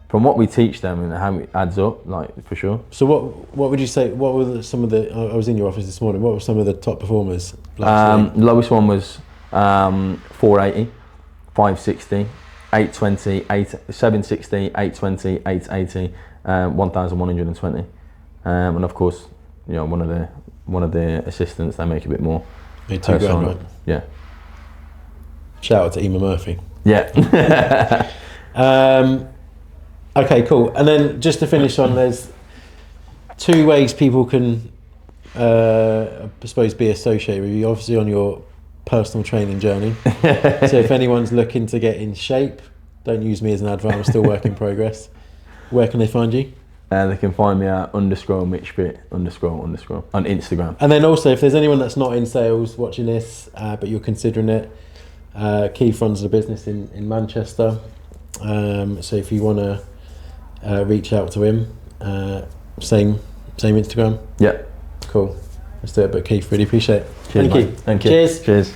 From what we teach them and how it adds up, like for sure. So what would you say? What were some of the? I was in your office this morning. What were some of the top performers? Lowest one was 480, 560, 820, 760, 820, 880, 1,120, and of course, one of the assistants, they make a bit more. Made £2,000, right? Yeah. Shout out to Emma Murphy. Yeah. Okay, cool. And then just to finish on, there's 2 ways people can, I suppose, be associated with you. Obviously on your personal training journey. So if anyone's looking to get in shape, don't use me as an advert, I'm still work in progress. Where can they find you? They can find me at _MitchFit _ on Instagram. And then also, if there's anyone that's not in sales watching this, but you're considering it, Keith runs the business in Manchester. So if you want to reach out to him, same Instagram. Yeah. Cool. Let's do it. But Keith, really appreciate it. Cheers, Thank you. Thank you. Cheers. Cheers.